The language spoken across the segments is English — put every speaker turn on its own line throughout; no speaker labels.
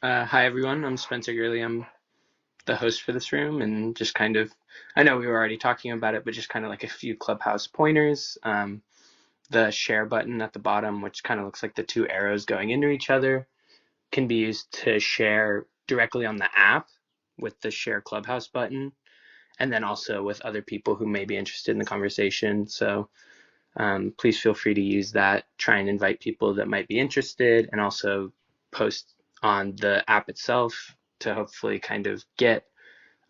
Hi, everyone. I'm Spencer Gurley. I'm the host for this room, and just kind of, I know we were already talking about it, but just kind of like a few Clubhouse pointers. The share button at the bottom, which kind of looks like the two arrows going into each other, can be used to share directly on the app with the share Clubhouse button, and then also with other people who may be interested in the conversation. So please feel free to use that. Try and invite people that might be interested, and also post on the app itself to hopefully kind of get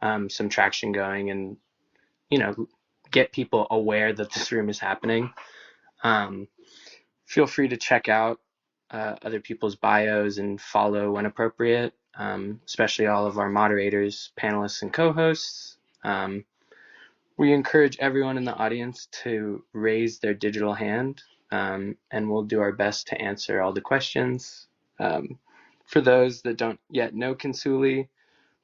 some traction going and, get people aware that this room is happening. Feel free to check out other people's bios and follow when appropriate, especially all of our moderators, panelists, and co-hosts. We encourage everyone in the audience to raise their digital hand, and we'll do our best to answer all the questions. For those that don't yet know Consuli,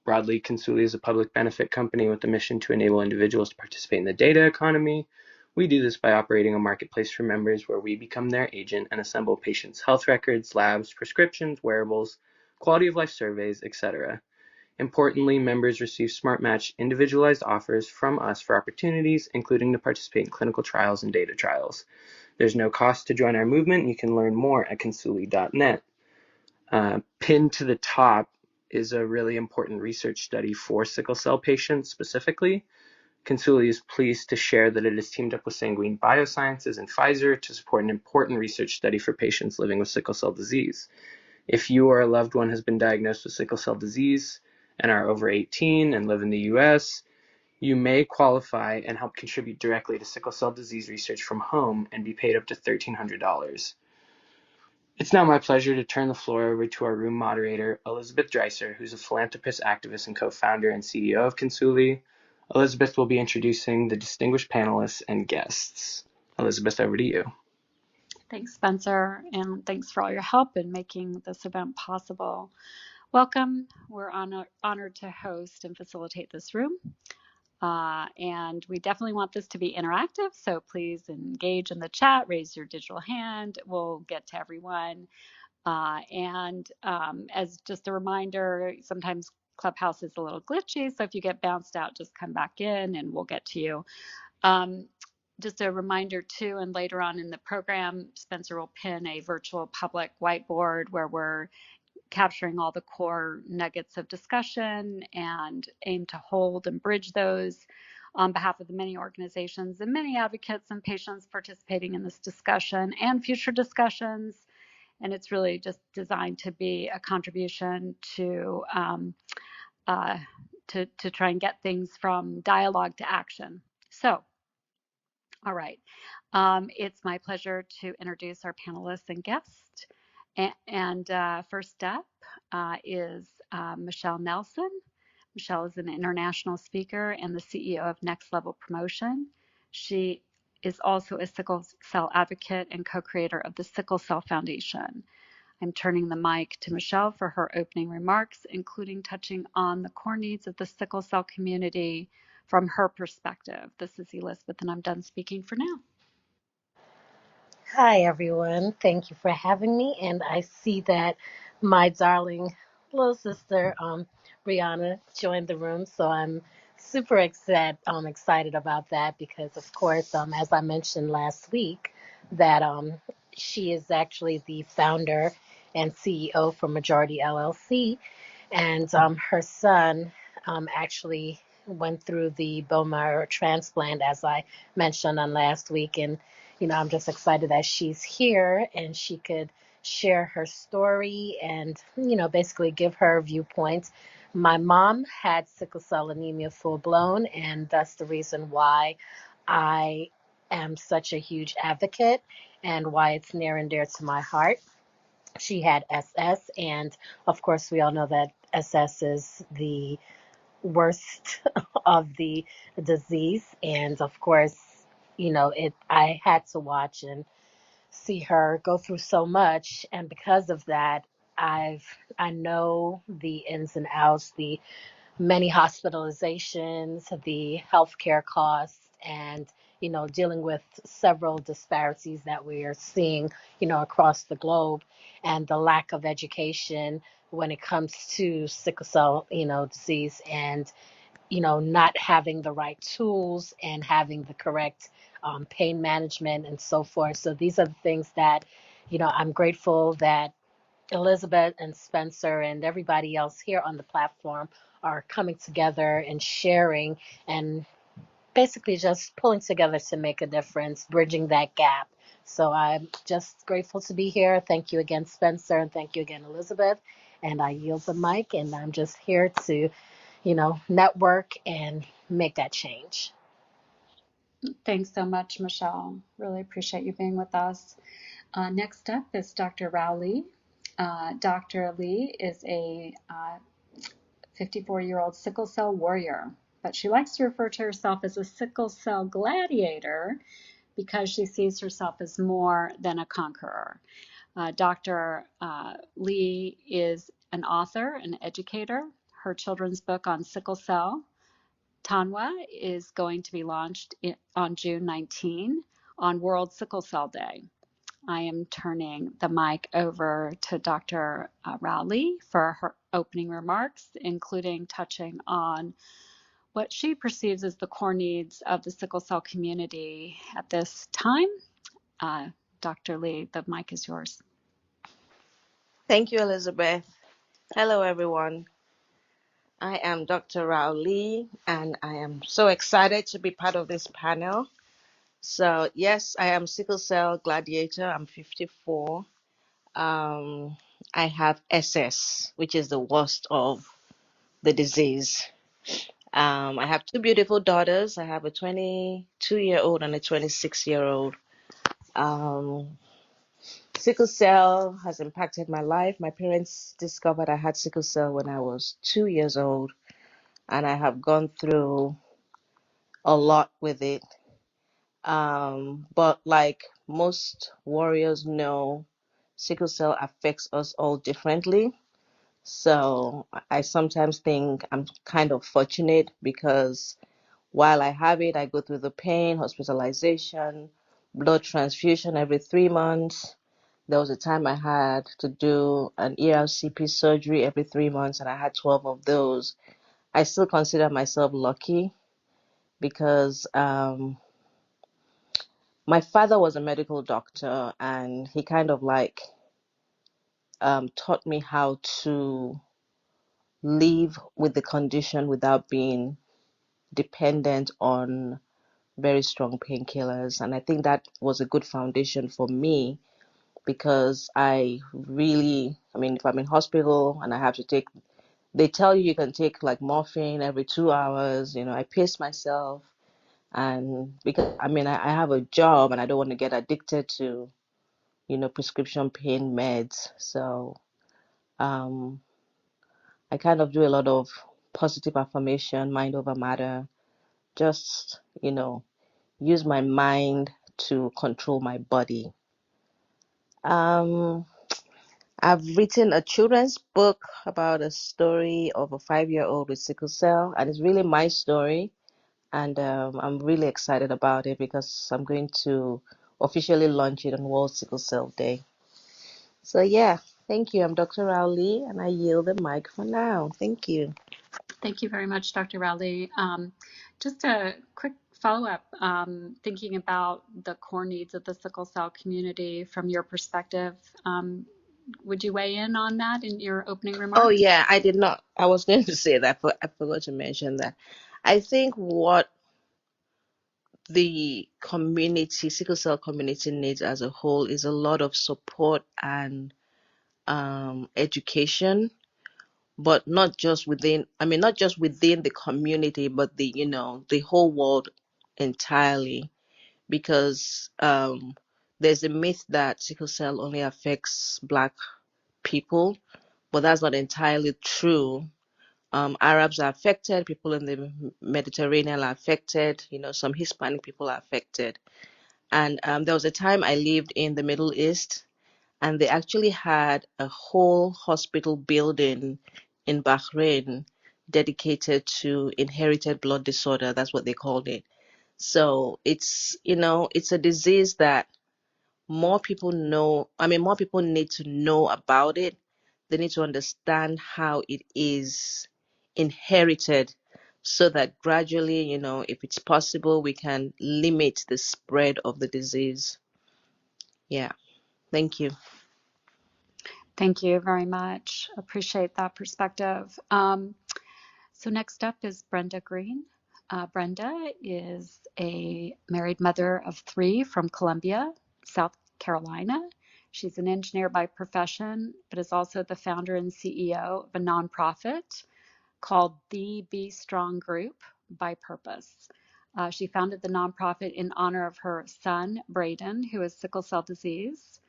broadly, Consuli is a public benefit company with the mission to enable individuals to participate in the data economy. We do this by operating a marketplace for members where we become their agent and assemble patients' health records, labs, prescriptions, wearables, quality of life surveys, etc. Importantly, members receive Smart Match individualized offers from us for opportunities, including to participate in clinical trials and data trials. There's no cost to join our movement. You can learn more at consuli.net. Pinned to the top is a really important research study for sickle cell patients specifically. Consuli is pleased to share that it has teamed up with Sanguine Biosciences and Pfizer to support an important research study for patients living with sickle cell disease. If you or a loved one has been diagnosed with sickle cell disease and are over 18 and live in the US, you may qualify and help contribute directly to sickle cell disease research from home and be paid up to $1,300. It's now my pleasure to turn the floor over to our room moderator, Elizabeth Dreicer, who's a philanthropist, activist, and co-founder and CEO of Consuli. Elizabeth will be introducing the distinguished panelists and guests. Elizabeth, over to you.
Thanks, Spencer, and thanks for all your help in making this event possible. Welcome. We're honored to host and facilitate this room. And we definitely want this to be interactive, so please engage in the chat, raise your digital hand. We'll get to everyone. As just a reminder, sometimes Clubhouse is a little glitchy, so if you get bounced out, just come back in and we'll get to you. Just a reminder too, and later on in the program, Spencer will pin a virtual public whiteboard where we're capturing all the core nuggets of discussion and aim to hold and bridge those on behalf of the many organizations and many advocates and patients participating in this discussion and future discussions. And it's really just designed to be a contribution to try and get things from dialogue to action. So, all right. It's my pleasure to introduce our panelists and guests. And first up is Michelle Nelson. Michelle is an international speaker and the CEO of Next Level Promotion. She is also a sickle cell advocate and co-creator of the Sickle Cell Foundation. I'm turning the mic to Michelle for her opening remarks, including touching on the core needs of the sickle cell community from her perspective. This is Elizabeth, and I'm done speaking for now.
Hi, everyone. Thank you for having me. And I see that my darling little sister, Brianna, joined the room. So I'm super excited about that because, of course, as I mentioned last week, that she is actually the founder and CEO for Majority LLC. And her son actually went through the bone marrow transplant, as I mentioned on last week. And I'm just excited that she's here and she could share her story and, basically give her viewpoints. My mom had sickle cell anemia full blown, and that's the reason why I am such a huge advocate and why it's near and dear to my heart. She had SS, and of course, we all know that SS is the worst of the disease. And of course, I had to watch and see her go through so much, and because of that, I know the ins and outs, the many hospitalizations, the healthcare costs, and dealing with several disparities that we are seeing, across the globe, and the lack of education when it comes to sickle cell, disease, and not having the right tools and having the correct pain management and so forth. So these are the things that, I'm grateful that Elizabeth and Spencer and everybody else here on the platform are coming together and sharing and basically just pulling together to make a difference, bridging that gap. So I'm just grateful to be here. Thank you again, Spencer, and thank you again, Elizabeth. And I yield the mic, and I'm just here to, network and make that change.
Thanks so much, Michelle. Really appreciate you being with us. Next up is Dr. Rao Lee. Dr. Lee is a 54-year-old sickle cell warrior, but she likes to refer to herself as a sickle cell gladiator because she sees herself as more than a conqueror. Dr. Lee is an author, an educator. Her children's book on sickle cell, Tanwa, is going to be launched on June 19 on World Sickle Cell Day. I am turning the mic over to Dr. Rowley for her opening remarks, including touching on what she perceives as the core needs of the sickle cell community at this time. Dr. Lee, the mic is yours.
Thank you, Elizabeth. Hello, everyone. I am Dr. Rao Lee, and I am so excited to be part of this panel. So, yes, I am sickle cell gladiator. I'm 54. I have SS, which is the worst of the disease. I have two beautiful daughters. I have a 22-year-old and a 26-year-old. Sickle cell has impacted my life. My parents discovered I had sickle cell when I was 2 years old, and I have gone through a lot with it. But like most warriors know, sickle cell affects us all differently. So I sometimes think I'm kind of fortunate because while I have it, I go through the pain, hospitalization, blood transfusion every 3 months. There was a time I had to do an ERCP surgery every 3 months, and I had 12 of those. I still consider myself lucky because my father was a medical doctor, and he kind of like taught me how to live with the condition without being dependent on very strong painkillers. And I think that was a good foundation for me because I mean, if I'm in hospital and I have to take, they tell you can take like morphine every 2 hours, I pace myself. And because, I mean, I have a job and I don't want to get addicted to, prescription pain meds. So I kind of do a lot of positive affirmation, mind over matter, just, use my mind to control my body. I've written a children's book about a story of a 5-year-old with sickle cell, and it's really my story. And I'm really excited about it because I'm going to officially launch it on World Sickle Cell Day. So yeah, thank you. I'm Dr. Rowley, and I yield the mic for now. Thank you.
Thank you very much, Dr. Rowley. Just a quick follow-up, thinking about the core needs of the sickle cell community from your perspective. Would you weigh in on that in your opening remarks?
Oh yeah, I did not. I was going to say that, but I forgot to mention that. I think what the community, sickle cell community needs as a whole is a lot of support and education, but not just within the community, but the whole world entirely, because there's a myth that sickle cell only affects Black people, but that's not entirely true. Arabs are affected, people in the Mediterranean are affected, some Hispanic people are affected. And there was a time I lived in the Middle East, and they actually had a whole hospital building in Bahrain dedicated to inherited blood disorder. That's what they called it. So it's a disease that more people know. I mean, more people need to know about it. They need to understand how it is inherited so that gradually, if it's possible, we can limit the spread of the disease. Yeah. Thank you.
Thank you very much. Appreciate that perspective. So next up is Brenda Green. Brenda is a married mother of 3 from Columbia, South Carolina. She's an engineer by profession, but is also the founder and CEO of a nonprofit called the Be Strong Group by purpose. She founded the nonprofit in honor of her son, Braden, who has sickle cell disease.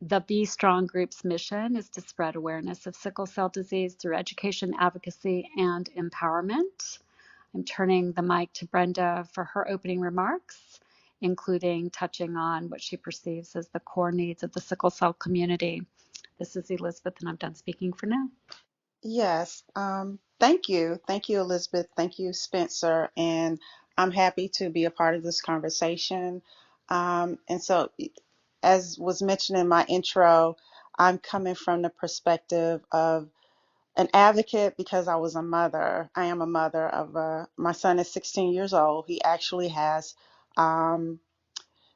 The Be Strong Group's mission is to spread awareness of sickle cell disease through education, advocacy, and empowerment. I'm turning the mic to Brenda for her opening remarks, including touching on what she perceives as the core needs of the sickle cell community. This is Elizabeth, and I'm done speaking for now.
Yes. Thank you. Thank you, Elizabeth. Thank you, Spencer. And I'm happy to be a part of this conversation. And so, as was mentioned in my intro, I'm coming from the perspective of an advocate because I was a mother. I am a mother of my son is 16 years old. He actually has um,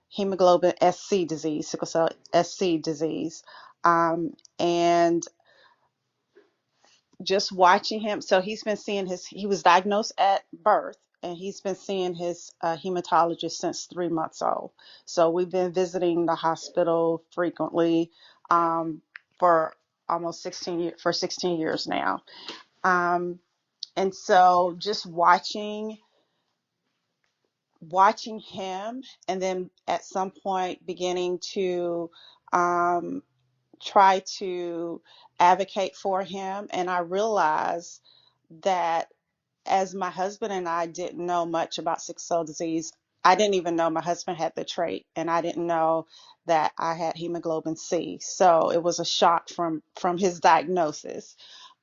hemoglobin SC disease, sickle cell SC disease. And just watching him. So he was diagnosed at birth, and he's been seeing his hematologist since 3 months old. So we've been visiting the hospital frequently for almost 16 years now. And so just watching him, and then at some point beginning to um, try to advocate for him. And I realized that as my husband and I didn't know much about sickle cell disease, I didn't even know my husband had the trait, and I didn't know that I had hemoglobin C. So it was a shock from his diagnosis.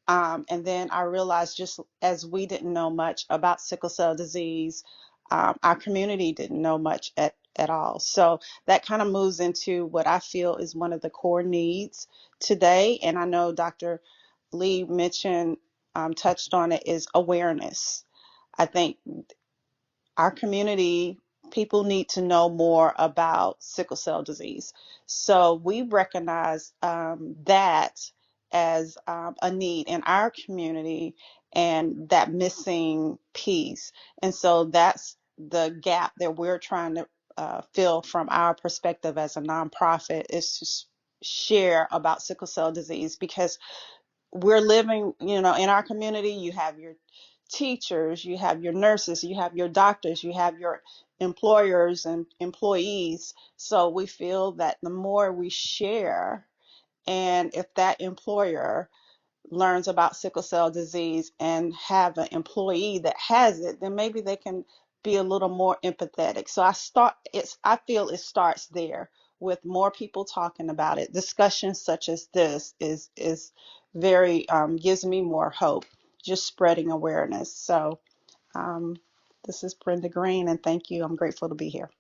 And then I realized, just as we didn't know much about sickle cell disease, our community didn't know much at all. So that kind of moves into what I feel is one of the core needs today. And I know Dr. Lee mentioned, touched on it, is awareness. I think our community, people need to know more about sickle cell disease. So we recognize that as a need in our community, and that missing piece. And so that's the gap that we're trying to fill from our perspective as a nonprofit, is to share about sickle cell disease, because we're living, in our community. You have your teachers, you have your nurses, you have your doctors, you have your employers and employees. So we feel that the more we share, and if that employer learns about sickle cell disease and have an employee that has it, then maybe they can be a little more empathetic. So I feel it starts there, with more people talking about it. Discussions such as this is very gives me more hope, just spreading awareness. So um, this is Brenda Green, and thank you. I'm grateful to be here.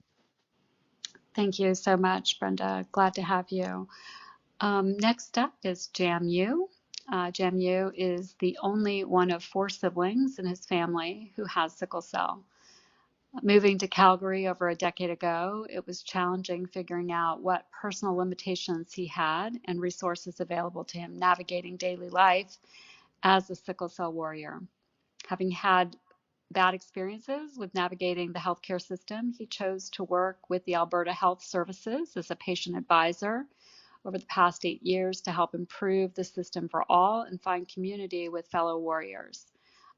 Thank you so much, Brenda. Glad to have you. Next up is Jamu. Jamu is the only one of 4 siblings in his family who has sickle cell. Moving to Calgary over a decade ago, it was challenging figuring out what personal limitations he had and resources available to him navigating daily life as a sickle cell warrior. Having had bad experiences with navigating the healthcare system, he chose to work with the Alberta Health Services as a patient advisor over the past 8 years to help improve the system for all and find community with fellow warriors.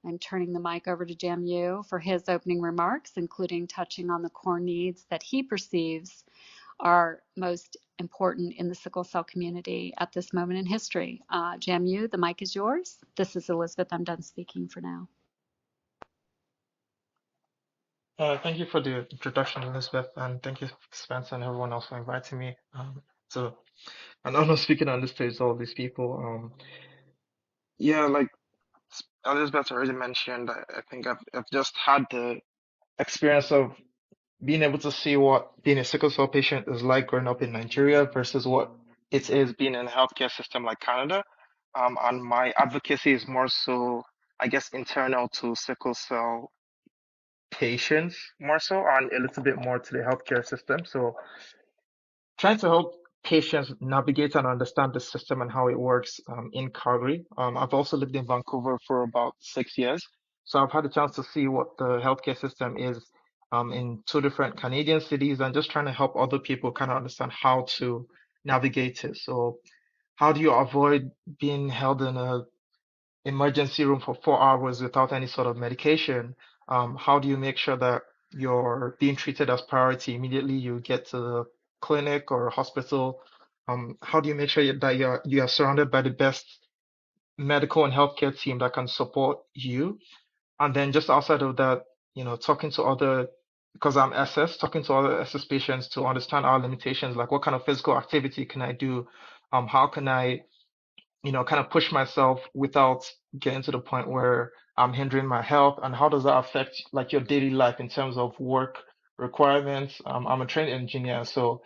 I'm turning the mic over to Jamu for his opening remarks, including touching on the core needs that he perceives are most important in the sickle cell community at this moment in history. Jamu, the mic is yours. This is Elizabeth. I'm done speaking for now.
Thank you for the introduction, Elizabeth, and thank you, Spencer, and everyone else for inviting me. So, and I'm not speaking on the stage to all these people. Yeah, like Elizabeth already mentioned, I think I've just had the experience of being able to see what being a sickle cell patient is like growing up in Nigeria versus what it is being in a healthcare system like Canada. And my advocacy is more so, I guess, internal to sickle cell patients more so, and a little bit more to the healthcare system. So trying to help patients navigate and understand the system and how it works in Calgary. I've also lived in Vancouver for about 6 years. So I've had a chance to see what the healthcare system is in two different Canadian cities and just trying to help other people kind of understand how to navigate it. So how do you avoid being held in a emergency room for 4 hours without any sort of medication? How do you make sure that you're being treated as priority immediately you get to the clinic or hospital? How do you make sure that you are surrounded by the best medical and healthcare team that can support you? And then just outside of that, talking to other, because I'm SS, talking to other SS patients to understand our limitations, like what kind of physical activity can I do? How can I kind of push myself without getting to the point where I'm hindering my health? And how does that affect like your daily life in terms of work requirements? I'm a trained engineer, so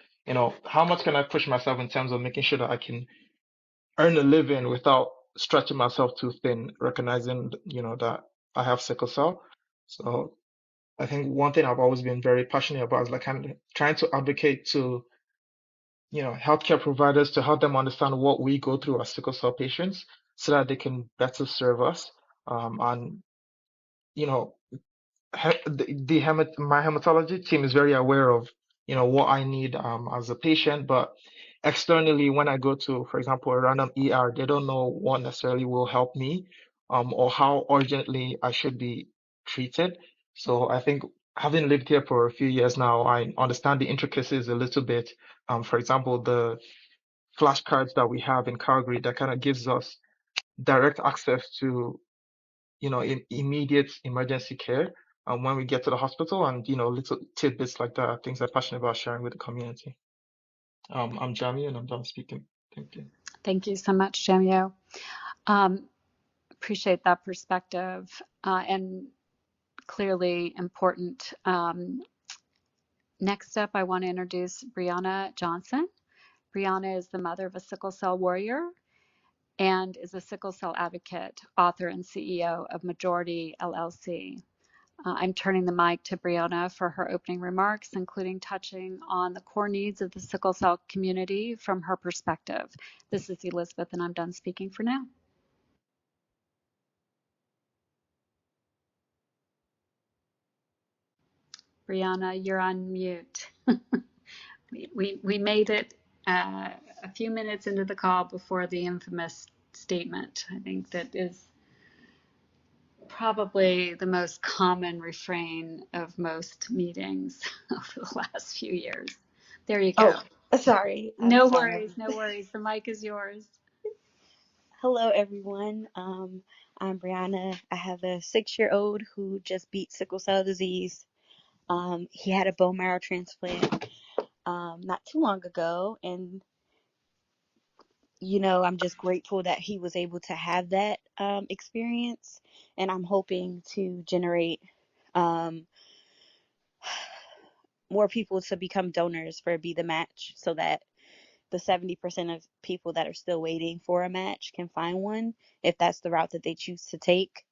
how much can I push myself in terms of making sure that I can earn a living without stretching myself too thin, recognizing that I have sickle cell. So I think one thing I've always been very passionate about is like kind of trying to advocate to healthcare providers to help them understand what we go through as sickle cell patients so that they can better serve us. And, you know, my hematology team is very aware of, what I need as a patient, but externally, when I go to, for example, a random ER, they don't know what necessarily will help me, or how urgently I should be treated. So I think having lived here for a few years now, I understand the intricacies a little bit. For example, the flashcards that we have in Calgary that kind of gives us direct access to, immediate emergency care when we get to the hospital, and, little tidbits like that, things I'm passionate about sharing with the community. I'm Jami and I'm done speaking. Thank you.
Thank you so much, Jamio. Appreciate that perspective and clearly important. Next up, I want to introduce Brianna Johnson. Brianna is the mother of a sickle cell warrior and is a sickle cell advocate, author, and CEO of Majority LLC. I'm turning the mic to Brianna for her opening remarks, including touching on the core needs of the sickle cell community from her perspective. This is Elizabeth, and I'm done speaking for now. Brianna, you're on mute. we made it a few minutes into the call before the infamous statement. I think that is probably the most common refrain of most meetings over the last few years. There you go.
Oh, sorry.
No
I'm sorry.
worries, no worries. The mic is yours.
Hello, everyone. I'm Brianna. I have a 6-year-old who just beat sickle cell disease. He had a bone marrow transplant not too long ago, and I'm just grateful that he was able to have that experience, and I'm hoping to generate more people to become donors for Be the Match so that the 70% of people that are still waiting for a match can find one if that's the route that they choose to take.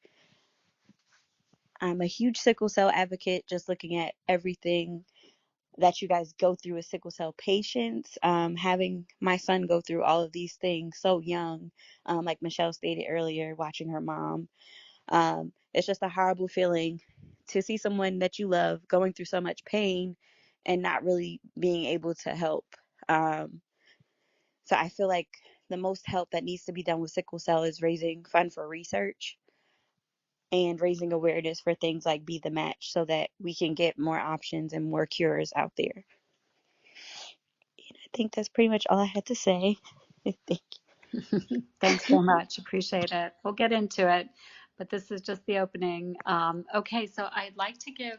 I'm a huge sickle cell advocate, just looking at everything that you guys go through as sickle cell patients. Having my son go through all of these things so young, like Michelle stated earlier, watching her mom. It's just a horrible feeling to see someone that you love going through so much pain and not really being able to help. So I feel like the most help that needs to be done with sickle cell is raising fund for research and raising awareness for things like Be the Match so that we can get more options and more cures out there. And I think that's pretty much all I had to say. Thank you.
Thanks so much. Appreciate it. We'll get into it, but this is just the opening. Okay, so I'd like to give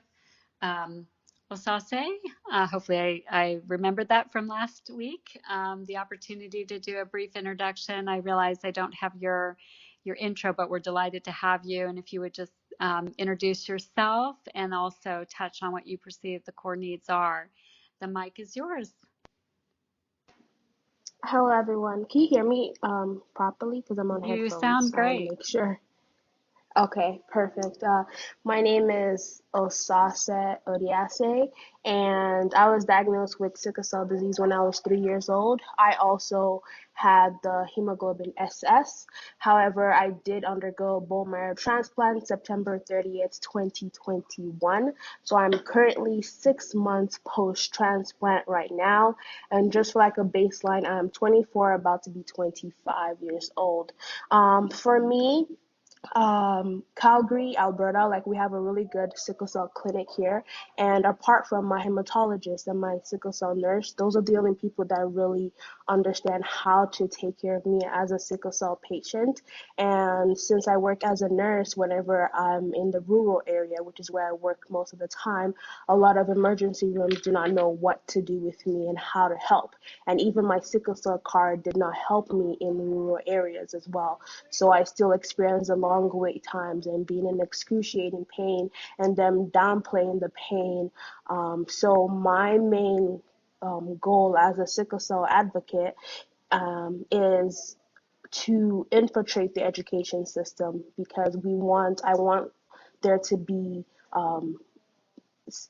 Osase, hopefully I remembered that from last week, the opportunity to do a brief introduction. I realize I don't have your intro, but we're delighted to have you. And if you would just introduce yourself and also touch on what you perceive the core needs are. The mic is yours.
Hello, everyone. Can you hear me properly? Because I'm on
You
headphones,
sound
so I want to
great.
make sure. Okay, perfect. My name is Osase Odiase, and I was diagnosed with sickle cell disease when I was 3 years old. I also had the hemoglobin SS. However, I did undergo bone marrow transplant September 30th, 2021. So I'm currently 6 months post-transplant right now. And just for like a baseline, I'm 24, about to be 25 years old. For me, Calgary, Alberta, like we have a really good sickle cell clinic here. And apart from my hematologist and my sickle cell nurse, those are the only people that really understand how to take care of me as a sickle cell patient. And since I work as a nurse, whenever I'm in the rural area, which is where I work most of the time, a lot of emergency rooms do not know what to do with me and how to help. And even my sickle cell card did not help me in rural areas as well. So I still experience the long wait times and being in excruciating pain and them downplaying the pain. So my main goal as a sickle cell advocate is to infiltrate the education system, because I want there to be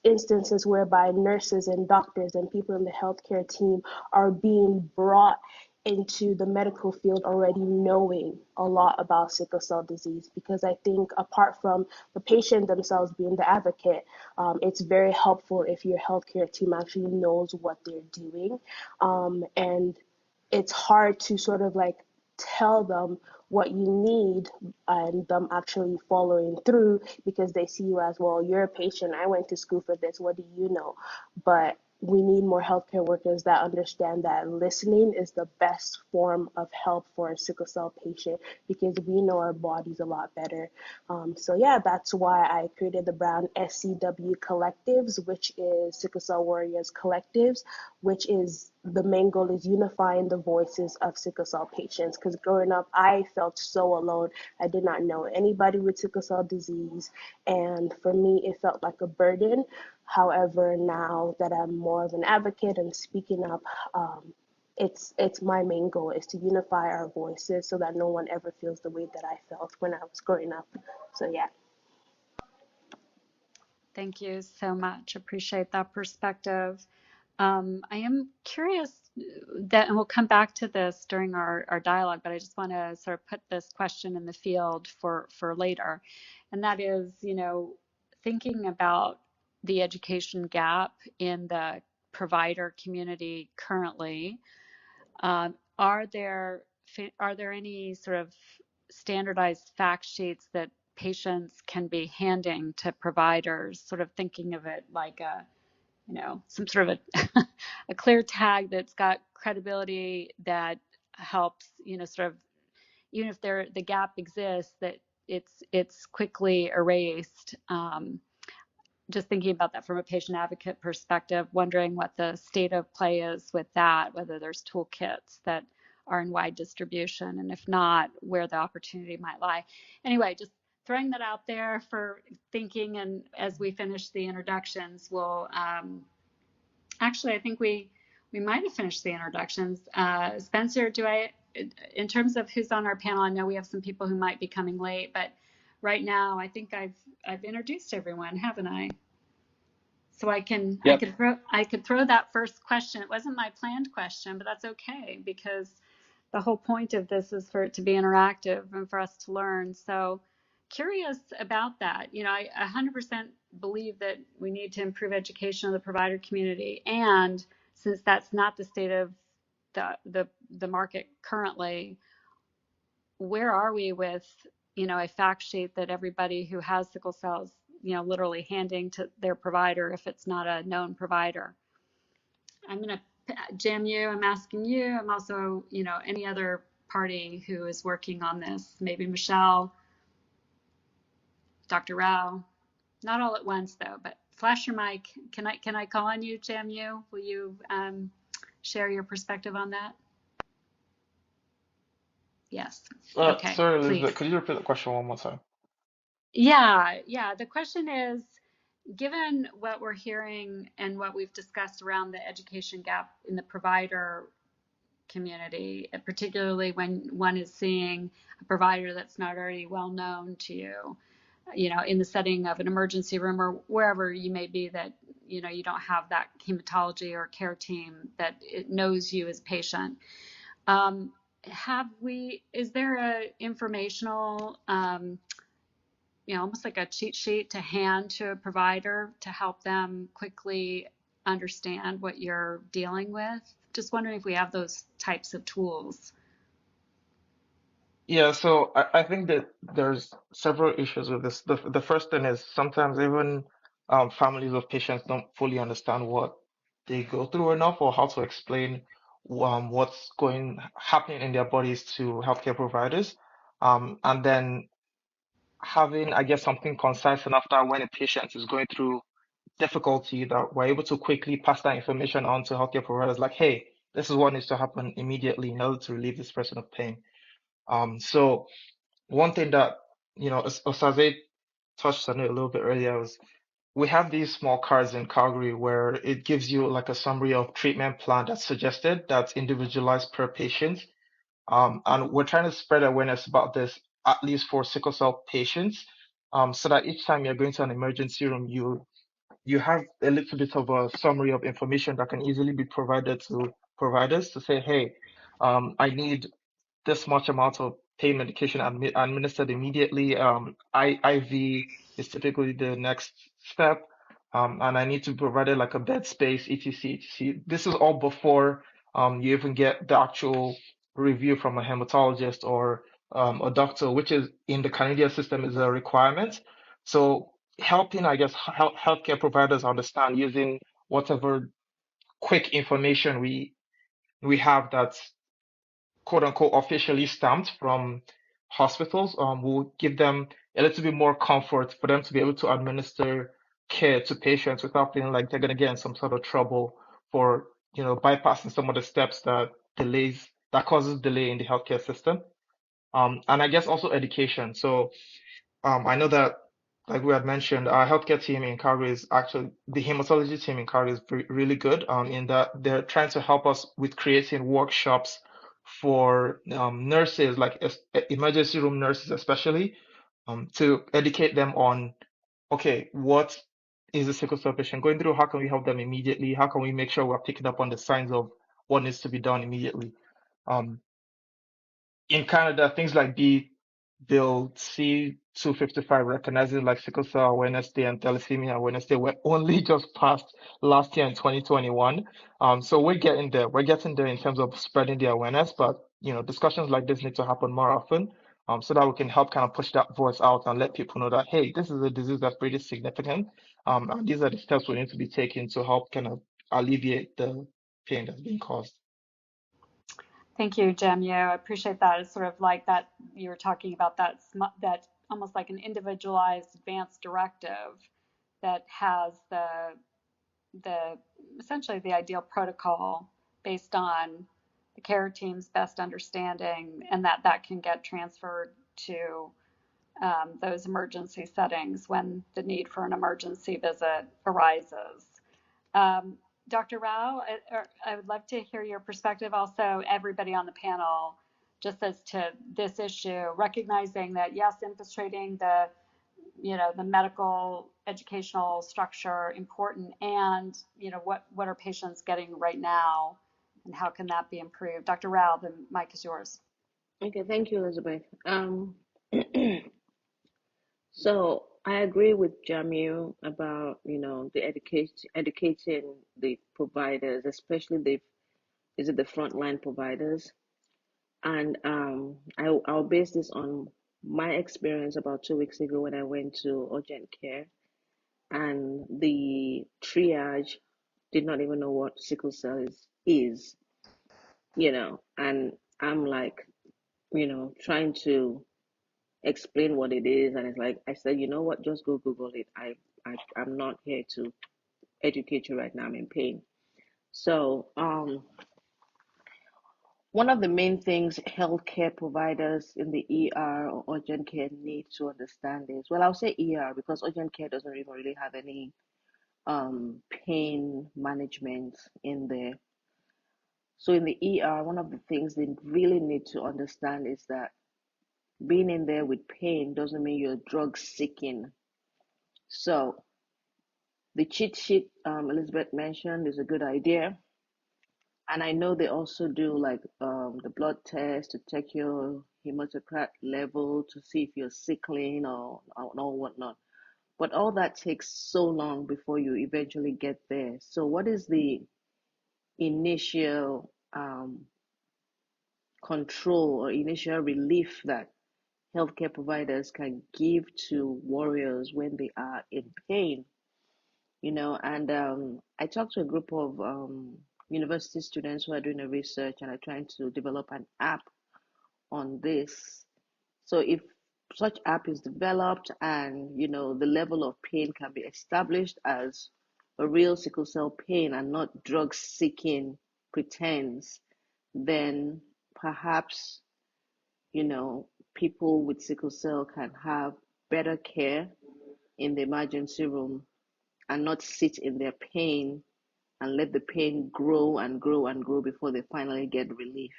instances whereby nurses and doctors and people in the healthcare team are being brought into the medical field already knowing a lot about sickle cell disease, because I think apart from the patient themselves being the advocate, it's very helpful if your healthcare team actually knows what they're doing. And it's hard to sort of like tell them what you need and them actually following through, because they see you as, well, you're a patient, I went to school for this, what do you know? But we need more healthcare workers that understand that listening is the best form of help for a sickle cell patient, because we know our bodies a lot better. So yeah, that's why I created the brand SCW Collectives, which is Sickle Cell Warriors Collectives, which is the main goal is unifying the voices of sickle cell patients. Because growing up, I felt so alone. I did not know anybody with sickle cell disease, and for me, it felt like a burden. However, now that I'm more of an advocate and speaking up, it's my main goal is to unify our voices so that no one ever feels the way that I felt when I was growing up. So yeah.
Thank you so much. Appreciate that perspective. I am curious that, and we'll come back to this during our dialogue, but I just want to sort of put this question in the field for later. And that is, thinking about the education gap in the provider community currently, are there any sort of standardized fact sheets that patients can be handing to providers, sort of thinking of it like some sort of a clear tag that's got credibility that helps, sort of, even if the gap exists, that it's quickly erased. Just thinking about that from a patient advocate perspective, wondering what the state of play is with that, whether there's toolkits that are in wide distribution, and if not, where the opportunity might lie. Anyway, just throwing that out there for thinking, and as we finish the introductions, we'll actually, I think we might have finished the introductions. Spencer, in terms of who's on our panel, I know we have some people who might be coming late, but right now I think I've introduced everyone, haven't I? So yep. I could throw that first question. It wasn't my planned question, but that's okay, because the whole point of this is for it to be interactive and for us to learn. So curious about that. I 100% believe that we need to improve education of the provider community. And since that's not the state of the market currently, where are we with, a fact sheet that everybody who has sickle cells, literally handing to their provider if it's not a known provider? I'm going to Jam you, I'm asking you. I'm also, any other party who is working on this, maybe Michelle, Dr. Rao, not all at once though, but flash your mic. Can I call on you, Jam you? Will you share your perspective on that? Yes. Okay.
Sorry,
Elizabeth,
please. Could you repeat the question one more time?
Yeah. The question is, given what we're hearing and what we've discussed around the education gap in the provider community, particularly when one is seeing a provider that's not already well known to you, in the setting of an emergency room or wherever you may be, that, you don't have that hematology or care team that it knows you as patient. Is there a informational, almost like a cheat sheet to hand to a provider to help them quickly understand what you're dealing with? Just wondering if we have those types of tools.
Yeah, so I think that there's several issues with this. The first thing is sometimes even families of patients don't fully understand what they go through enough or how to explain what's happening in their bodies to healthcare providers. And then having, I guess, something concise enough that when a patient is going through difficulty, that we're able to quickly pass that information on to healthcare providers, like, hey, this is what needs to happen immediately in order to relieve this person of pain. So one thing that, Osaze touched on it a little bit earlier was we have these small cards in Calgary where it gives you like a summary of treatment plan that's suggested, that's individualized per patient. And we're trying to spread awareness about this, at least for sickle cell patients, so that each time you're going to an emergency room, you have a little bit of a summary of information that can easily be provided to providers to say, hey, I need this much amount of pain medication administered immediately. IV is typically the next step, and I need to provide it like a bed space, etc., etc. This is all before you even get the actual review from a hematologist or a doctor, which is in the Canadian system is a requirement. So helping, I guess, healthcare providers understand using whatever quick information we have that's quote unquote officially stamped from hospitals will give them a little bit more comfort for them to be able to administer care to patients without feeling like they're going to get in some sort of trouble for bypassing some of the steps that causes delay in the healthcare system. And I guess also education. So I know that, like we had mentioned, our healthcare team in Calgary is actually the hematology team in Calgary is really good in that they're trying to help us with creating workshops for nurses, like emergency room nurses especially, to educate them on, okay, what is a sickle cell patient going through? How can we help them immediately? How can we make sure we're picking up on the signs of what needs to be done immediately? Um, in Canada, things like Bill C-255 recognizing like Sickle Cell Awareness Day and Thalassemia Awareness Day were only just passed last year in 2021. So we're getting there. We're getting there in terms of spreading the awareness, but discussions like this need to happen more often, so that we can help kind of push that voice out and let people know that, hey, this is a disease that's pretty significant. And these are the steps we need to be taking to help kind of alleviate the pain that's being caused.
Thank you, Jem. I appreciate that. It's sort of like that you were talking about that almost like an individualized advanced directive that has the essentially the ideal protocol based on the care team's best understanding, and that can get transferred to those emergency settings when the need for an emergency visit arises. Dr. Rao, I would love to hear your perspective. Also, everybody on the panel, just as to this issue, recognizing that yes, infiltrating the medical educational structure important, and what are patients getting right now, and how can that be improved? Dr. Rao, the mic is yours.
Okay, thank you, Elizabeth. So I agree with Jamil about the educating the providers, especially the frontline providers, and I'll base this on my experience about 2 weeks ago when I went to urgent care, and the triage did not even know what sickle cell is, and I'm like, trying to explain what it is, and it's like I said, you know what, just go Google it. I'm not here to educate you right now. I'm in pain. So one of the main things healthcare providers in the ER or urgent care need to understand is, well, I'll say ER because urgent care doesn't even really have any pain management in there. So in the ER, one of the things they really need to understand is that being in there with pain doesn't mean you're drug seeking. So the cheat sheet Elizabeth mentioned is a good idea. And I know they also do like the blood test to check your hematocrit level to see if you're sickling or whatnot. But all that takes so long before you eventually get there. So what is the initial control or initial relief that healthcare providers can give to warriors when they are in pain? And I talked to a group of university students who are doing a research and are trying to develop an app on this. So if such app is developed and the level of pain can be established as a real sickle cell pain and not drug seeking pretense, then perhaps people with sickle cell can have better care in the emergency room and not sit in their pain and let the pain grow and grow and grow before they finally get relief.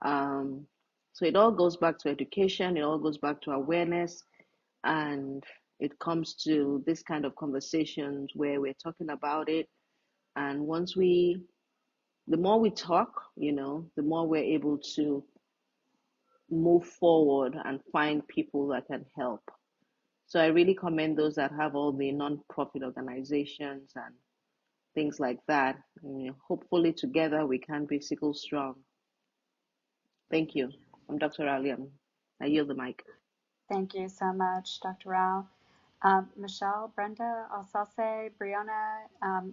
So it all goes back to education, it all goes back to awareness, and it comes to this kind of conversations where we're talking about it. And the more we talk, the more we're able to move forward and find people that can help. So I really commend those that have all the non-profit organizations and things like that. Hopefully together we can be sickle strong. Thank you. I'm Dr. Aliam. I yield the mic.
Thank you so much, Dr. Rao. Michelle, Brenda, Alsace, Brianna,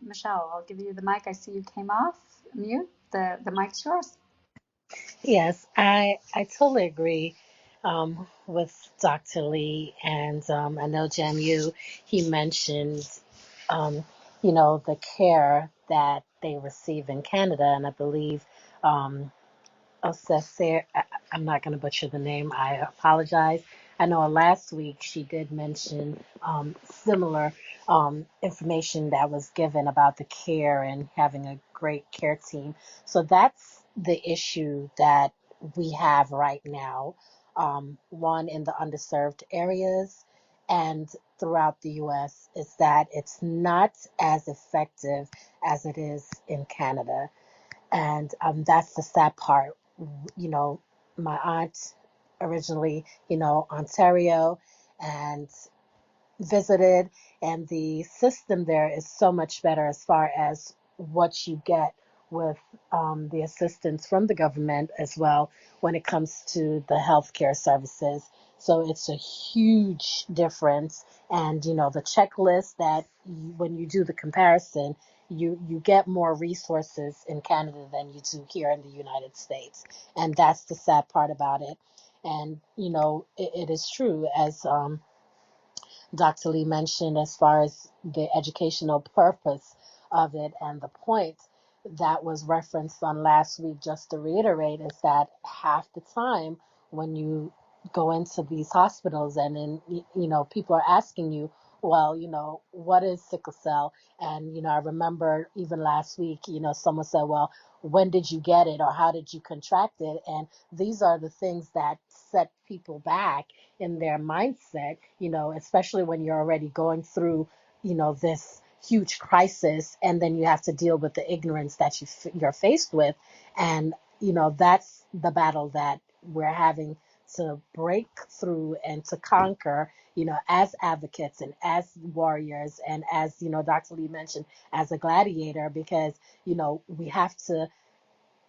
Michelle, I'll give you the mic. I see you came off mute. The mic's yours.
Yes, I totally agree with Dr. Lee, and I know JMU, he mentioned, um, the care that they receive in Canada, and I believe Osese, I'm not going to butcher the name. I apologize. I know last week she did mention similar information that was given about the care and having a great care team. So that's the issue that we have right now. One in the underserved areas and throughout the U.S. is that it's not as effective as it is in Canada. And that's the sad part. My aunt originally, Ontario, and visited, and the system there is so much better as far as what you get with the assistance from the government as well when it comes to the healthcare services. So it's a huge difference. And, the checklist that when you do the comparison, you get more resources in Canada than you do here in the United States. And that's the sad part about it. And, it is true, as Dr. Lee mentioned, as far as the educational purpose of it, and the point that was referenced on last week, just to reiterate, is that half the time when you go into these hospitals and then, people are asking you, well, what is sickle cell? And, I remember even last week, someone said, well, when did you get it or how did you contract it? And these are the things that set people back in their mindset, especially when you're already going through, this huge crisis, and then you have to deal with the ignorance that you're faced with. And, that's the battle that we're having to break through and to conquer, as advocates and as warriors, and as, Dr. Lee mentioned, as a gladiator, because, we have to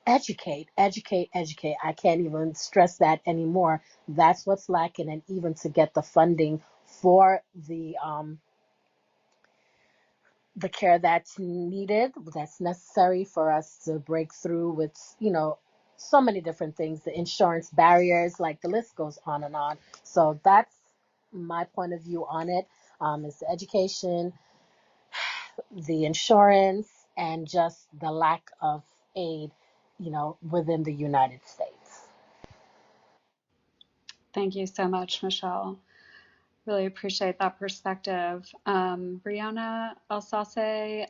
educate, educate, educate. I can't even stress that anymore. That's what's lacking. And even to get the funding for the care that's needed, that's necessary for us to break through with, so many different things, the insurance barriers, like the list goes on and on. So that's my point of view on it. Is the education, the insurance, and just the lack of aid, within the United States.
Thank you so much, Michelle. Really appreciate that perspective. Brianna Alsace,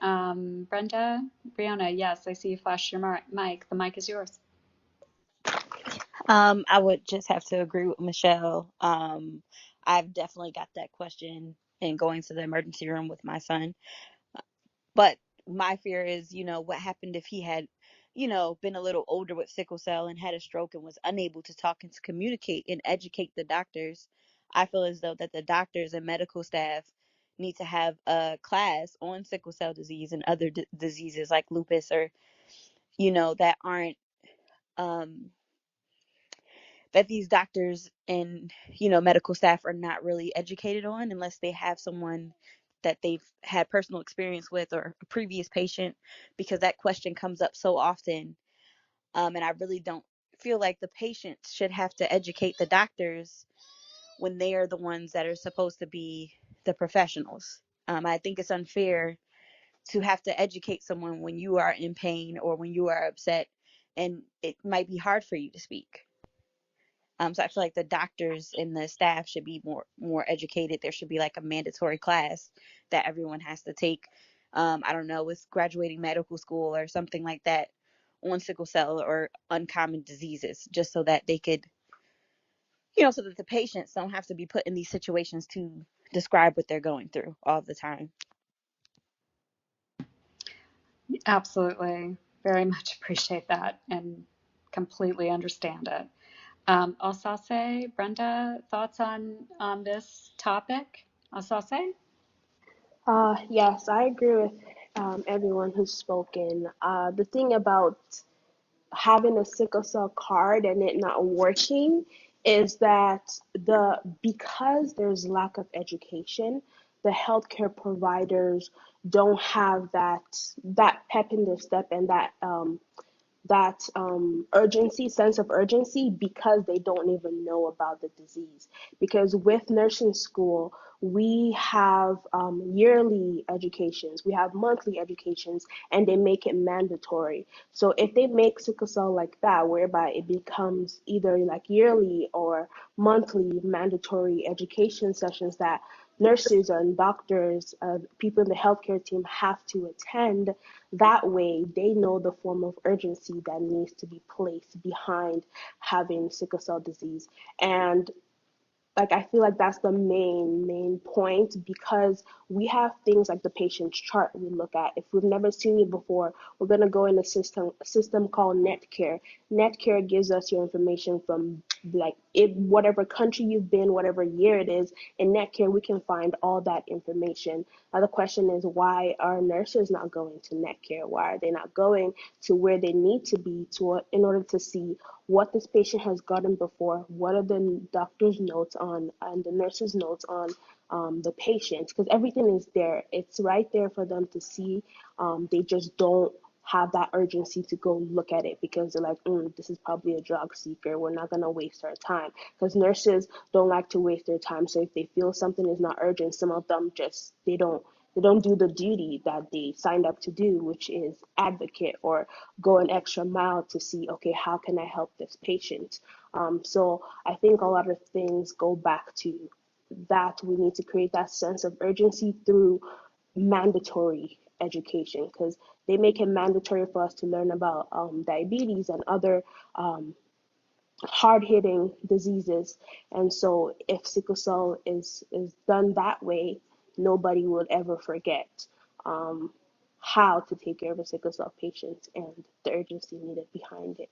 Brenda. Brianna, yes, I see you flash your mic. The mic is yours.
I would just have to agree with Michelle. I've definitely got that question in going to the emergency room with my son. But my fear is, what happened if he had, been a little older with sickle cell and had a stroke and was unable to talk and to communicate and educate the doctors. I feel as though that the doctors and medical staff need to have a class on sickle cell disease and other diseases like lupus or, that aren't, um, that these doctors and medical staff are not really educated on unless they have someone that they've had personal experience with or a previous patient, because that question comes up so often. And I really don't feel like the patients should have to educate the doctors when they are the ones that are supposed to be the professionals. I think it's unfair to have to educate someone when you are in pain or when you are upset and it might be hard for you to speak. So I feel like the doctors and the staff should be more educated. There should be like a mandatory class that everyone has to take. I don't know, with graduating medical school or something like that on sickle cell or uncommon diseases, just so that they could, so that the patients don't have to be put in these situations to describe what they're going through all the time.
Absolutely. Very much appreciate that and completely understand it. Alsace, Brenda, thoughts on this topic? Alsace?
Yes, I agree with everyone who's spoken. The thing about having a sickle cell card and it not working is that because there's lack of education, the healthcare providers don't have that pep in their step and that urgency, sense of urgency, because they don't even know about the disease. Because with nursing school, we have yearly educations, we have monthly educations, and they make it mandatory. So if they make sickle cell like that, whereby it becomes either like yearly or monthly mandatory education sessions that nurses and doctors, people in the healthcare team have to attend, that way they know the form of urgency that needs to be placed behind having sickle cell disease. And like I feel like that's the main point, because we have things like the patient's chart we look at. If we've never seen it before, we're going to go in a system called Netcare. Netcare gives us your information from like whatever country you've been, whatever year it is. In Netcare we can find all that information. Now the question is, why are nurses not going to Netcare? Why are they not going to where they need to be in order to see what this patient has gotten before, what are the doctor's notes on and the nurse's notes on the patient, because everything is there. It's right there for them to see. They just don't have that urgency to go look at it because they're like, this is probably a drug seeker. We're not going to waste our time, because nurses don't like to waste their time. So if they feel something is not urgent, some of them just, they don't do the duty that they signed up to do, which is advocate or go an extra mile to see, okay, how can I help this patient? So I think a lot of things go back to that. We need to create that sense of urgency through mandatory education, because they make it mandatory for us to learn about diabetes and other hard-hitting diseases. And so if sickle cell is done that way, nobody will ever forget um, how to take care of a sickle cell patient and the urgency needed behind it.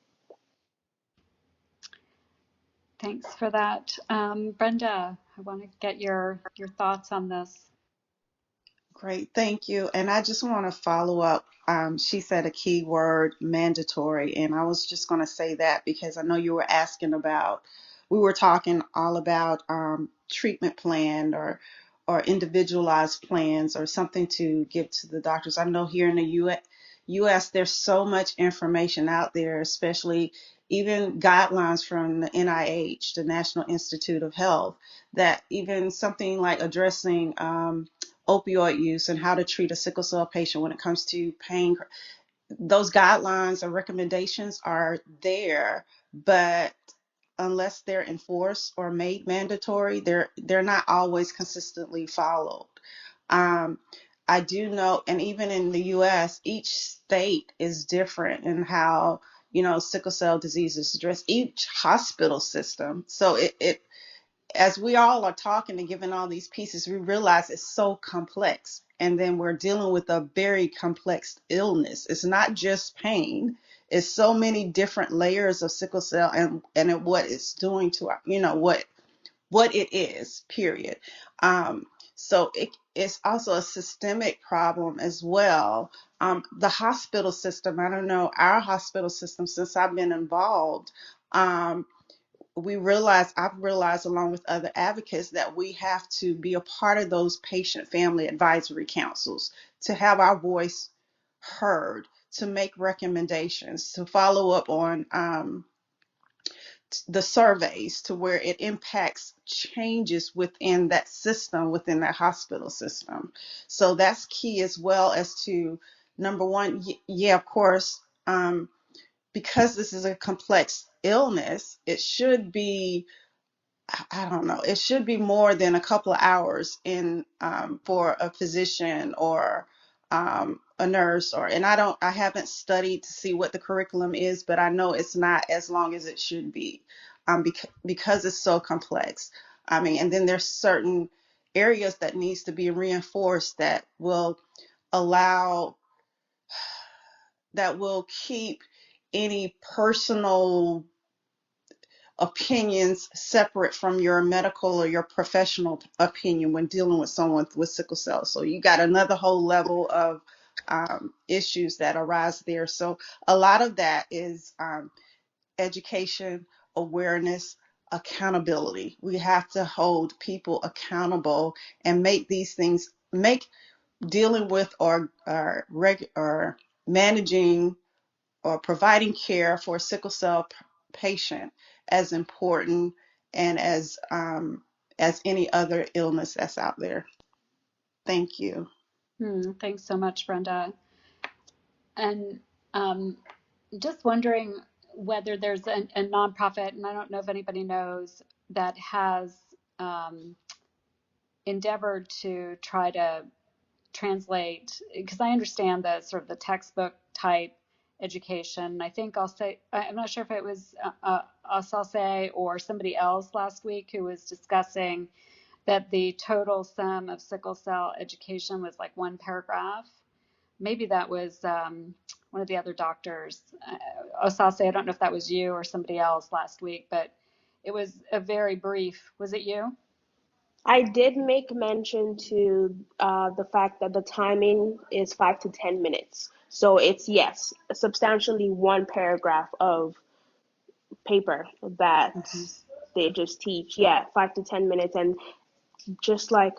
Thanks for that. Brenda, I want to get your thoughts on this.
Great, thank you. And I just want to follow up. She said a key word, mandatory. And I was just going to say that because I know you were asking about, we were talking all about treatment plan or individualized plans or something to give to the doctors. I know here in the US, there's so much information out there, especially even guidelines from the NIH, the National Institute of Health, that even something like addressing opioid use and how to treat a sickle cell patient when it comes to pain. those guidelines or recommendations are there, but unless they're enforced or made mandatory, they're not always consistently followed. Um, I do know, and even in the U.S., each state is different in how, sickle cell disease is addressed. Each hospital system. So it as we all are talking and giving all these pieces, we realize it's so complex. And then we're dealing with a very complex illness. It's not just pain. It's so many different layers of sickle cell and what it's doing to our, what it is, period. So it's also a systemic problem as well. The hospital system, I don't know, our hospital system, since I've been involved, I've realized along with other advocates that we have to be a part of those patient family advisory councils to have our voice heard, to make recommendations, to follow up on the surveys to where it impacts changes within that system, within that hospital system. So that's key, as well as to number one, yeah, of course, because this is a complex illness, it should be, I don't know, it should be more than a couple of hours in for a physician or a nurse, and I haven't studied to see what the curriculum is, but I know it's not as long as it should be, because it's so complex. I mean, and then there's certain areas that needs to be reinforced that will allow, that will keep any personal opinions separate from your medical or your professional opinion when dealing with someone with sickle cell. So you got another whole level of issues that arise there. So a lot of that is education, awareness, accountability. We have to hold people accountable and make these things, make dealing with or managing or providing care for a sickle cell patient as important and as any other illness that's out there. Thank you.
Thanks so much, Brenda. And just wondering whether there's a nonprofit, and I don't know if anybody knows, that has endeavored to try to translate, because I understand the sort of the textbook type education. I think I'm not sure if it was Asase or somebody else last week who was discussing that the total sum of sickle cell education was like one paragraph. Maybe that was one of the other doctors, Osase. I don't know if that was you or somebody else last week, but it was a very brief. Was it you?
I did make mention to the fact that the timing is 5 to 10 minutes. So it's, yes, substantially one paragraph of paper that they just teach. Yeah, 5 to 10 minutes. And just like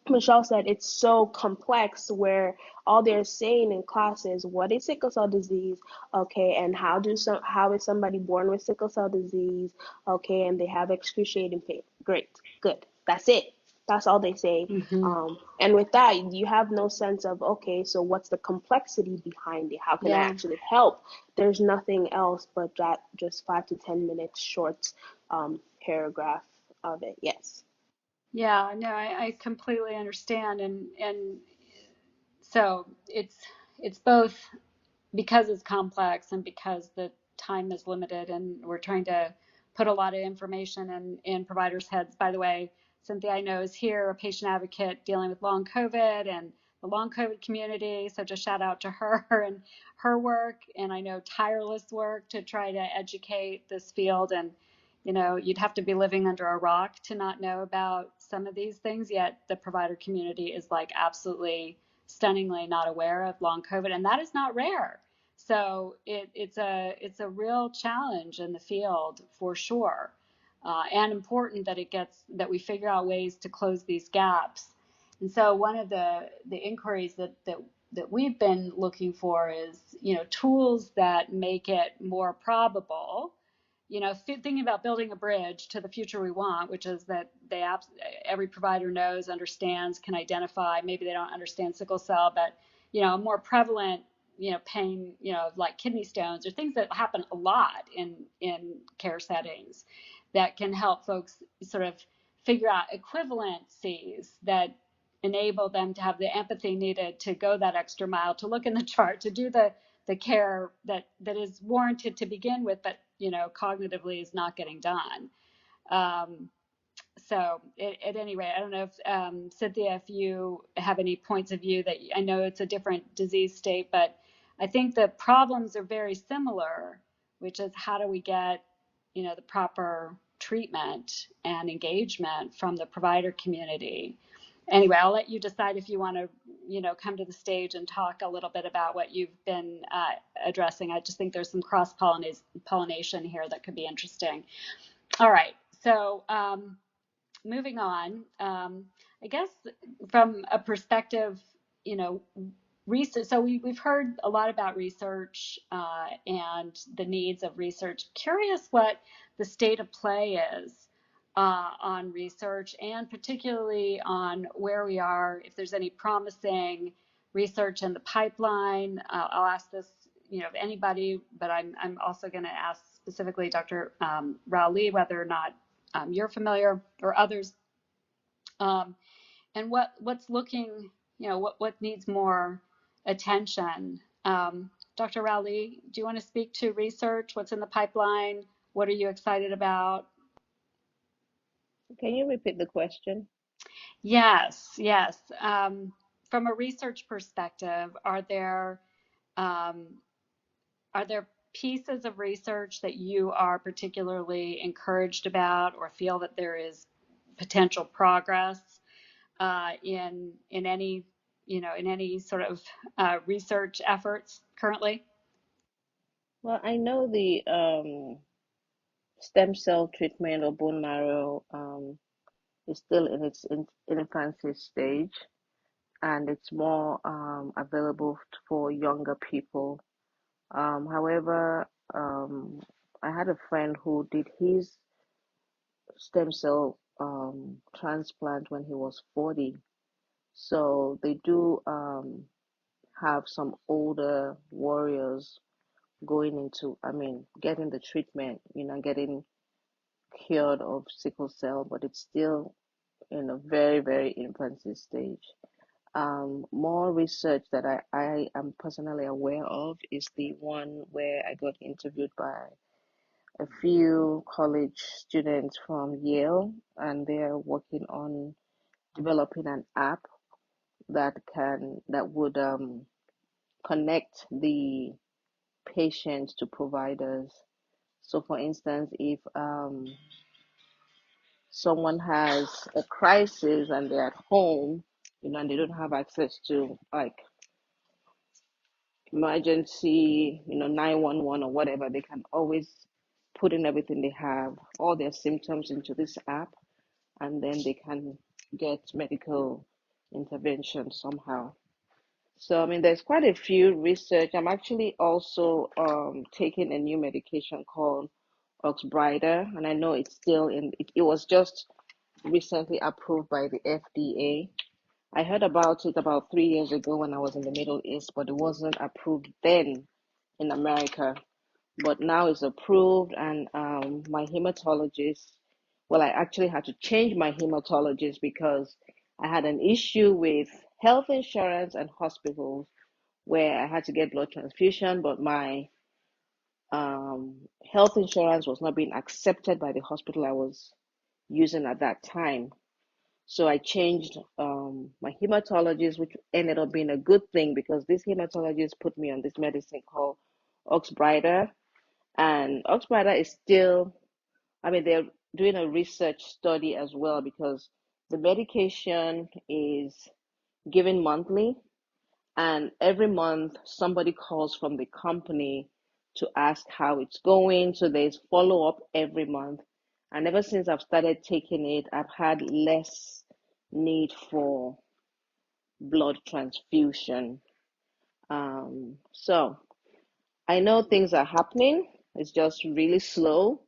Michelle said, it's so complex where all they're saying in class is what is sickle cell disease, okay, and how is somebody born with sickle cell disease, okay, and they have excruciating pain. Great, good. That's it. That's all they say. And with that, you have no sense of, okay, so what's the complexity behind it? How can I actually help? There's nothing else but that just 5 to 10 minutes short paragraph of it. Yes.
Yeah, no, I completely understand, and so it's both because it's complex and because the time is limited, and we're trying to put a lot of information in providers' heads. By the way, Cynthia, I know, is here, a patient advocate dealing with long COVID and the long COVID community. So just shout out to her and her work, and I know tireless work to try to educate this field. And you'd have to be living under a rock to not know about some of these things, yet the provider community is like absolutely stunningly not aware of long COVID, and that is not rare. So it's a real challenge in the field for sure, and important that we figure out ways to close these gaps. And so one of the inquiries that we've been looking for is tools that make it more probable, thinking about building a bridge to the future we want, which is that every provider knows, understands, can identify. Maybe they don't understand sickle cell, but a more prevalent pain, like kidney stones or things that happen a lot in care settings that can help folks sort of figure out equivalencies that enable them to have the empathy needed to go that extra mile, to look in the chart, to do the care that is warranted to begin with, but cognitively is not getting done. So at any rate, I don't know if Cynthia, if you have any points of view, that I know it's a different disease state, but I think the problems are very similar, which is how do we get the proper treatment and engagement from the provider community. Anyway, I'll let you decide if you want to come to the stage and talk a little bit about what you've been addressing. I just think there's some cross pollination here that could be interesting. All right, so moving on, I guess from a perspective, research. So we've heard a lot about research and the needs of research. Curious what the state of play is on research, and particularly on where we are, if there's any promising research in the pipeline. I'll ask this, of anybody, but I'm also going to ask specifically Dr. Rowley whether or not you're familiar, or others, and what's looking, what needs more attention. Dr. Rowley, do you want to speak to research? What's in the pipeline? What are you excited about?
Can you repeat the question?
Yes. From a research perspective, are there pieces of research that you are particularly encouraged about, or feel that there is potential progress in any sort of research efforts currently?
Well, I know the stem cell treatment of bone marrow is still in its infancy stage, and it's more available for younger people. However, I had a friend who did his stem cell transplant when he was 40. So they do have some older warriors going into, getting the treatment, getting cured of sickle cell, but it's still in a very, very infancy stage. More research that I am personally aware of is the one where I got interviewed by a few college students from Yale, and they're working on developing an app that would connect the patients to providers. So, for instance, if someone has a crisis and they're at home, and they don't have access to like emergency, 911 or whatever, they can always put in everything they have, all their symptoms into this app, and then they can get medical intervention somehow. So, there's quite a few research. I'm actually also taking a new medication called Oxbryta, and I know it's still it was just recently approved by the FDA. I heard about it about 3 years ago when I was in the Middle East, but it wasn't approved then in America. But now it's approved, and my hematologist, well, I actually had to change my hematologist because I had an issue with health insurance and hospitals where I had to get blood transfusion, but my health insurance was not being accepted by the hospital I was using at that time. So I changed my hematologist, which ended up being a good thing because this hematologist put me on this medicine called Oxbryta. And Oxbryta is still, they're doing a research study as well because the medication is given monthly, and every month somebody calls from the company to ask how it's going. So there's follow up every month. And ever since I've started taking it, I've had less need for blood transfusion. So I know things are happening. It's just really slow.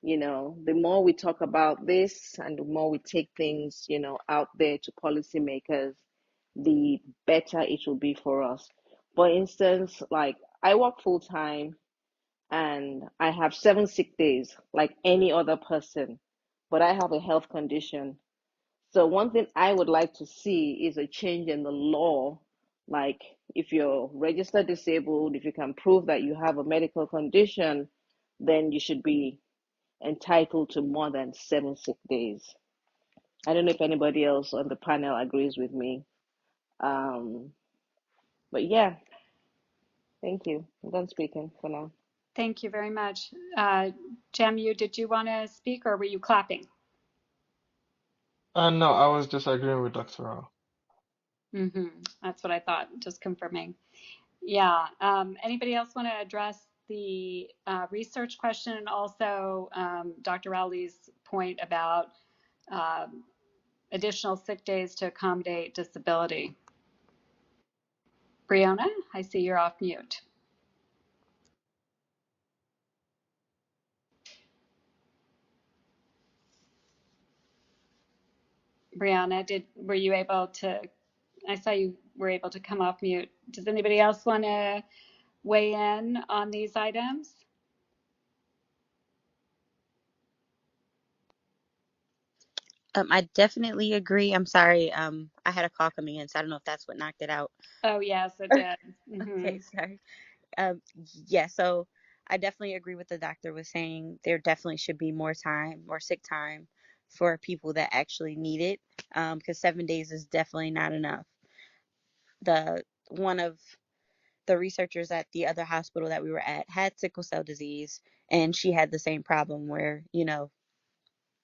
The more we talk about this and the more we take things, out there to policymakers, the better it will be for us. For instance, like I work full time and I have 7 sick days like any other person, but I have a health condition. So one thing I would like to see is a change in the law. Like if you're registered disabled, if you can prove that you have a medical condition, then you should be entitled to more than 7 sick days. I don't know if anybody else on the panel agrees with me. Um, but yeah, thank you. I'm done speaking for now.
Thank you very much. Jamu, did you want to speak or were you clapping?
No, I was just agreeing with Dr. Rao.
That's what I thought, just confirming. Yeah. Anybody else want to address the research question and also Dr. Rowley's point about additional sick days to accommodate disability? Brianna, I see you're off mute. Brianna, were you able to, I saw you were able to come off mute. Does anybody else want to weigh in on these items?
I definitely agree. I'm sorry. I had a call coming in, so I don't know if that's what knocked it out.
Oh, yes, it did.
Okay, sorry. Um, yeah, so I definitely agree with the doctor was saying. There definitely should be more time, more sick time for people that actually need it, because 7 days is definitely not enough. One of the researchers at the other hospital that we were at had sickle cell disease, and she had the same problem where,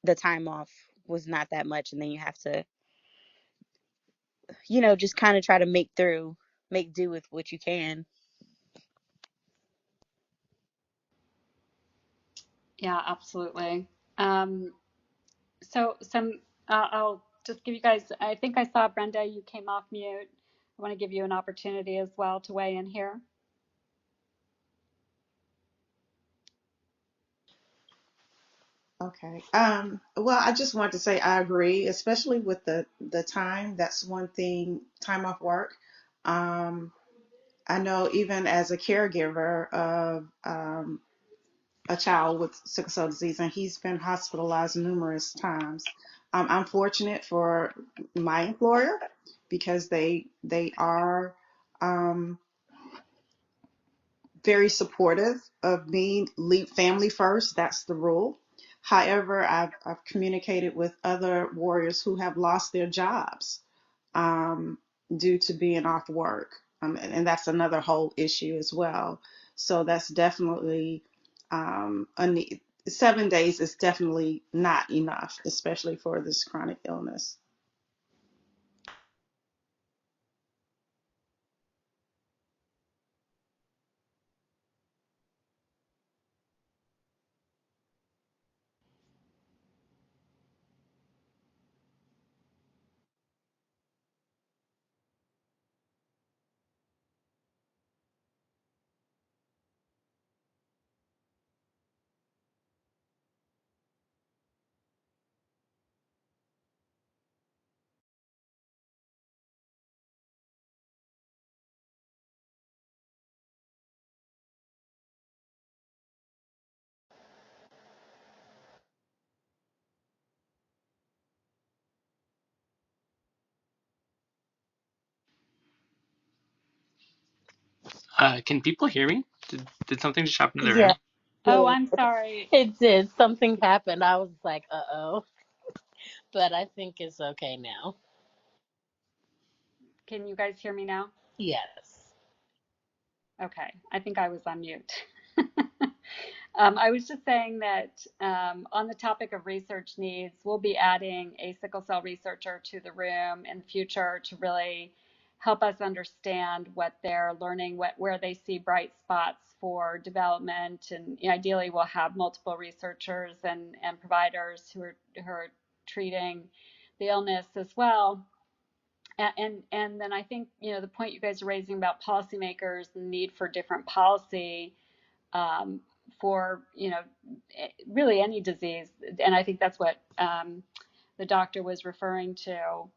the time off was not that much, and then you have to, just kind of try to make do with what you can.
Yeah, absolutely. So I'll just give you guys, I think I saw Brenda, you came off mute. I want to give you an opportunity as well to weigh in here.
Okay. Well, I just wanted to say I agree, especially with the time. That's one thing, time off work. Um, I know even as a caregiver of a child with sickle cell disease, and he's been hospitalized numerous times. I'm fortunate for my employer because they are very supportive of me. Family first. That's the rule. However, I've communicated with other warriors who have lost their jobs um, due to being off work, and that's another whole issue as well. So that's definitely a need. 7 days is definitely not enough, especially for this chronic illness.
Can people hear me? Did something just happen to the
Yeah,
room?
Oh,
it
I'm sorry.
it did. Something happened. I was like, uh-oh. But I think it's okay now.
Can you guys hear me now?
Yes.
Okay, I think I was on mute. I was just saying that on the topic of research needs, we'll be adding a sickle cell researcher to the room in the future to really help us understand what they're learning, where they see bright spots for development, and ideally we'll have multiple researchers and providers who are treating the illness as well. And then I think the point you guys are raising about policymakers, the need for different policy um, for really any disease, and I think that's what the doctor was referring to.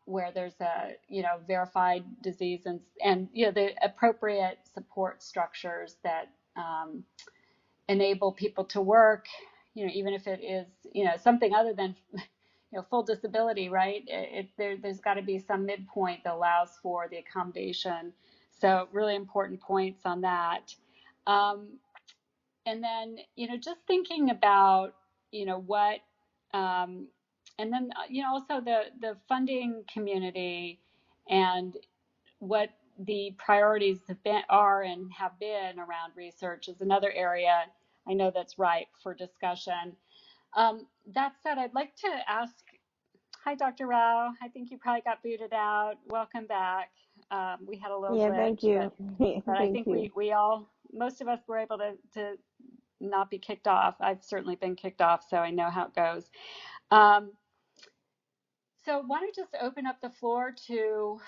where there's a, verified disease and the appropriate support structures that enable people to work, even if it is, something other than, full disability, right? There's got to be some midpoint that allows for the accommodation. So really important points on that. And then, just thinking about, what, and then, also the funding community and what the priorities are and have been around research is another area I know that's ripe for discussion. That said, I'd like to ask, hi, Dr. Rao. I think you probably got booted out. Welcome back. We had a little
Yeah,
glitch,
thank you.
but I
Thank
think
you.
we all, most of us were able to not be kicked off. I've certainly been kicked off, so I know how it goes. So why don't I just open up the floor to,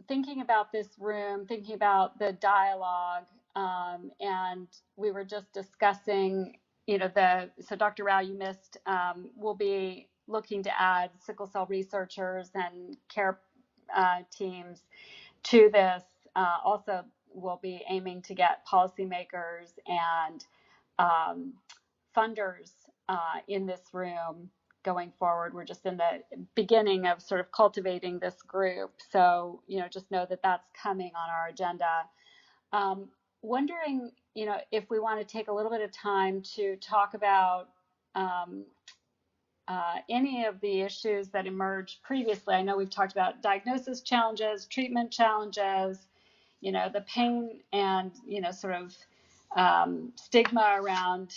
thinking about this room, thinking about the dialogue, and we were just discussing, so Dr. Rao, you missed, we'll be looking to add sickle cell researchers and care teams to this. Also, we'll be aiming to get policymakers and funders in this room going forward. We're just in the beginning of sort of cultivating this group. So, just know that that's coming on our agenda. Wondering, if we want to take a little bit of time to talk about any of the issues that emerged previously. I know we've talked about diagnosis challenges, treatment challenges, the pain and, sort of stigma around,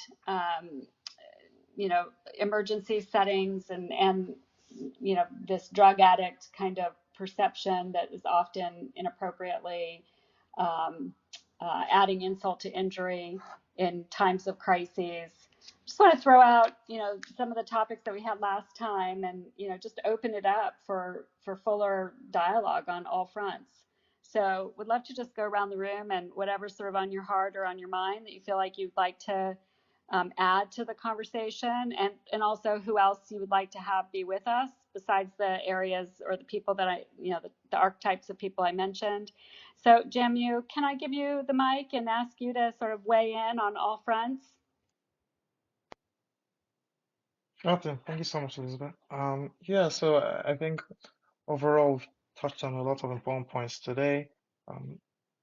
emergency settings and, this drug addict kind of perception that is often inappropriately adding insult to injury in times of crises. Just want to throw out, some of the topics that we had last time and, just open it up for fuller dialogue on all fronts. So would love to just go around the room and whatever's sort of on your heart or on your mind that you feel like you'd like to add to the conversation, and also who else you would like to have be with us besides the areas or the people that the archetypes of people I mentioned. So Jim, can I give you the mic and ask you to sort of weigh in on all fronts?
Okay, thank you so much, Elizabeth. Yeah, so I think overall we've touched on a lot of important points today. Um,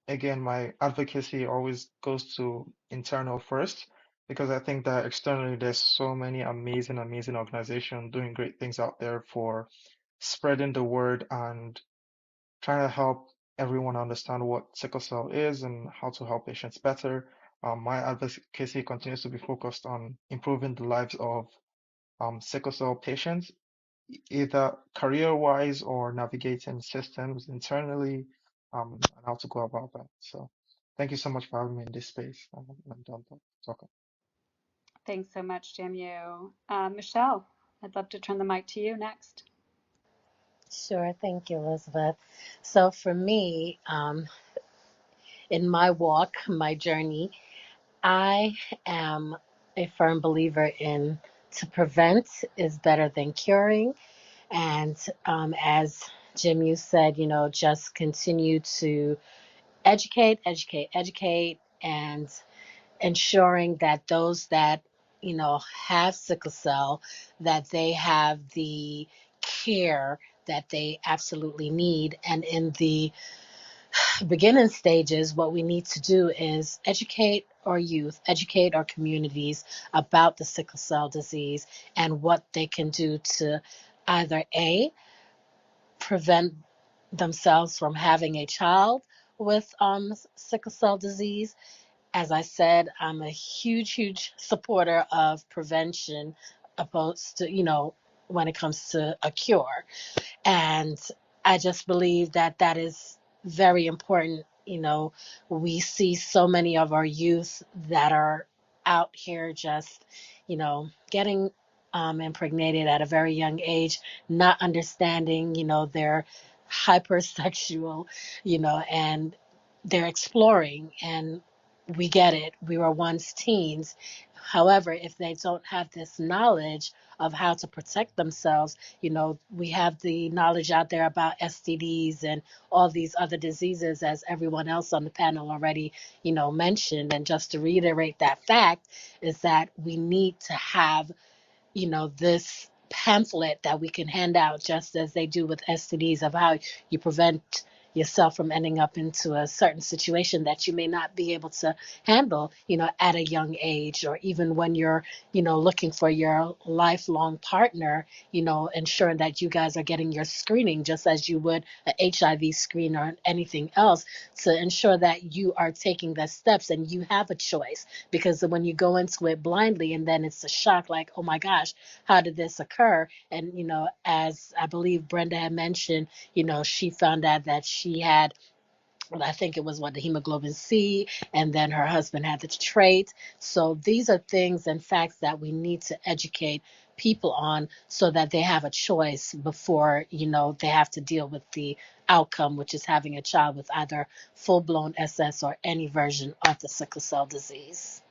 Again, my advocacy always goes to internal first because I think that externally there's so many amazing, amazing organizations doing great things out there for spreading the word and trying to help everyone understand what sickle cell is and how to help patients better. My advocacy continues to be focused on improving the lives of sickle cell patients, either career-wise or navigating systems internally, and how to go about that. So thank you so much for having me in this space. I'm done talking.
Thanks so much, Jamu. Michelle, I'd love to turn the mic to you next.
Sure, thank you, Elizabeth. So for me, in my walk, my journey, I am a firm believer in to prevent is better than curing. And as Jim, you said, just continue to educate, and ensuring that those that, have sickle cell, that they have the care that they absolutely need. And in the beginning stages, what we need to do is educate our youth, educate our communities about the sickle cell disease and what they can do to either A, prevent themselves from having a child with sickle cell disease. As I said, I'm a huge supporter of prevention opposed to, when it comes to a cure. And I just believe that that is very important. We see so many of our youth that are out here just, getting impregnated at a very young age, not understanding, they're hypersexual, and they're exploring. And we get it. We were once teens. However, if they don't have this knowledge of how to protect themselves, we have the knowledge out there about STDs and all these other diseases, as everyone else on the panel already, mentioned. And just to reiterate that fact is that we need to have this pamphlet that we can hand out just as they do with STDs of how you prevent yourself from ending up into a certain situation that you may not be able to handle, at a young age, or even when you're, looking for your lifelong partner, ensuring that you guys are getting your screening just as you would a HIV screen or anything else, to ensure that you are taking the steps and you have a choice. Because when you go into it blindly and then it's a shock, like, oh my gosh, how did this occur? And, as I believe Brenda had mentioned, she found out that she had, well, I think it was the hemoglobin C, and then her husband had the trait. So these are things and facts that we need to educate people on so that they have a choice before, they have to deal with the outcome, which is having a child with either full-blown SS or any version of the sickle cell disease.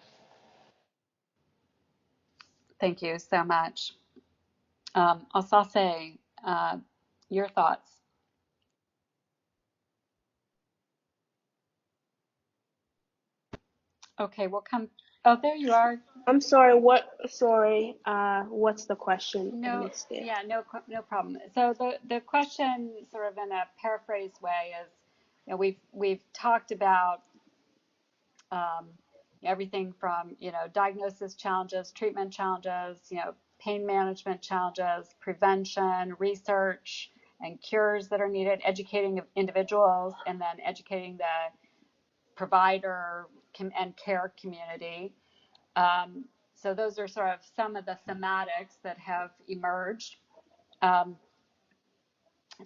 Thank you so much. Asase, your thoughts? Okay, we'll come. Oh, there you are.
I'm sorry. Sorry. What's the question? I
No,
missed it.
yeah, no problem. So the question, sort of in a paraphrased way, is, we've talked about everything from diagnosis challenges, treatment challenges, pain management challenges, prevention, research, and cures that are needed, educating individuals, and then educating the provider and care community. So those are sort of some of the thematics that have emerged.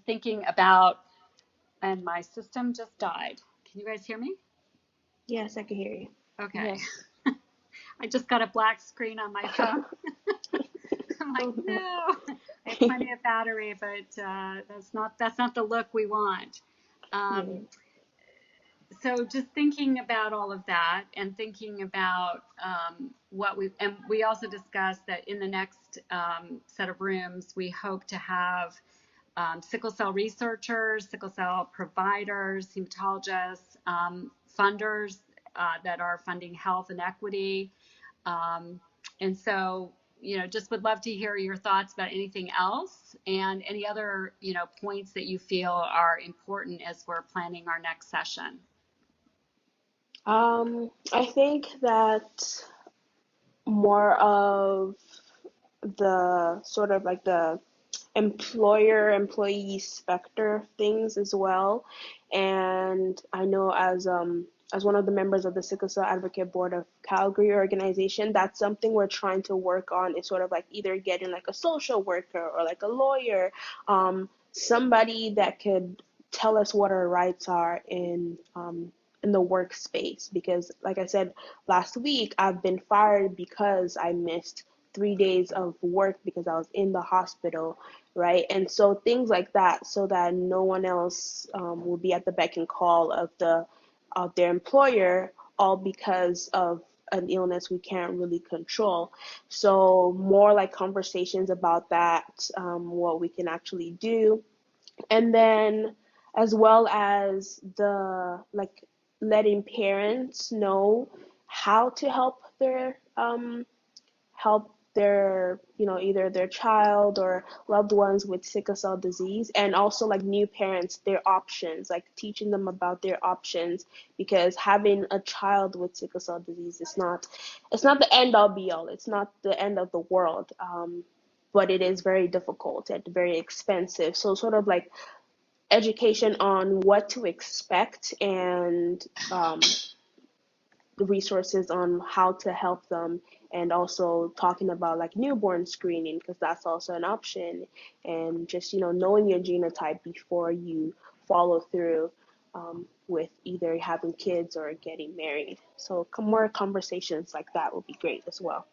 Thinking about, and my system just died. Can you guys hear me?
Yes, I can hear you.
Okay.
Yes.
I just got a black screen on my phone. I'm like, no, I have plenty of battery, but that's not the look we want. So just thinking about all of that, and thinking about and we also discussed that in the next set of rooms, we hope to have sickle cell researchers, sickle cell providers, hematologists, funders that are funding health and equity. And so, just would love to hear your thoughts about anything else and any other, points that you feel are important as we're planning our next session.
I think that more of the sort of like the employer-employee specter things as well. And I know as one of the members of the Sickle Cell Advocate Board of Calgary organization, that's something we're trying to work on, is sort of like either getting like a social worker or like a lawyer, somebody that could tell us what our rights are in the workspace. Because like I said last week, I've been fired because I missed 3 days of work because I was in the hospital, right? And so things like that, so that no one else will be at the beck and call of their employer, all because of an illness we can't really control. So more like conversations about that, what we can actually do, and then as well as the like letting parents know how to help their either their child or loved ones with sickle cell disease, and also like new parents, their options, like teaching them about their options, because having a child with sickle cell disease is not, it's not the end all be all, it's not the end of the world, but it is very difficult and very expensive. So sort of like education on what to expect, and the resources on how to help them, and also talking about like newborn screening, because that's also an option, and just knowing your genotype before you follow through with either having kids or getting married. So more conversations like that would be great as well.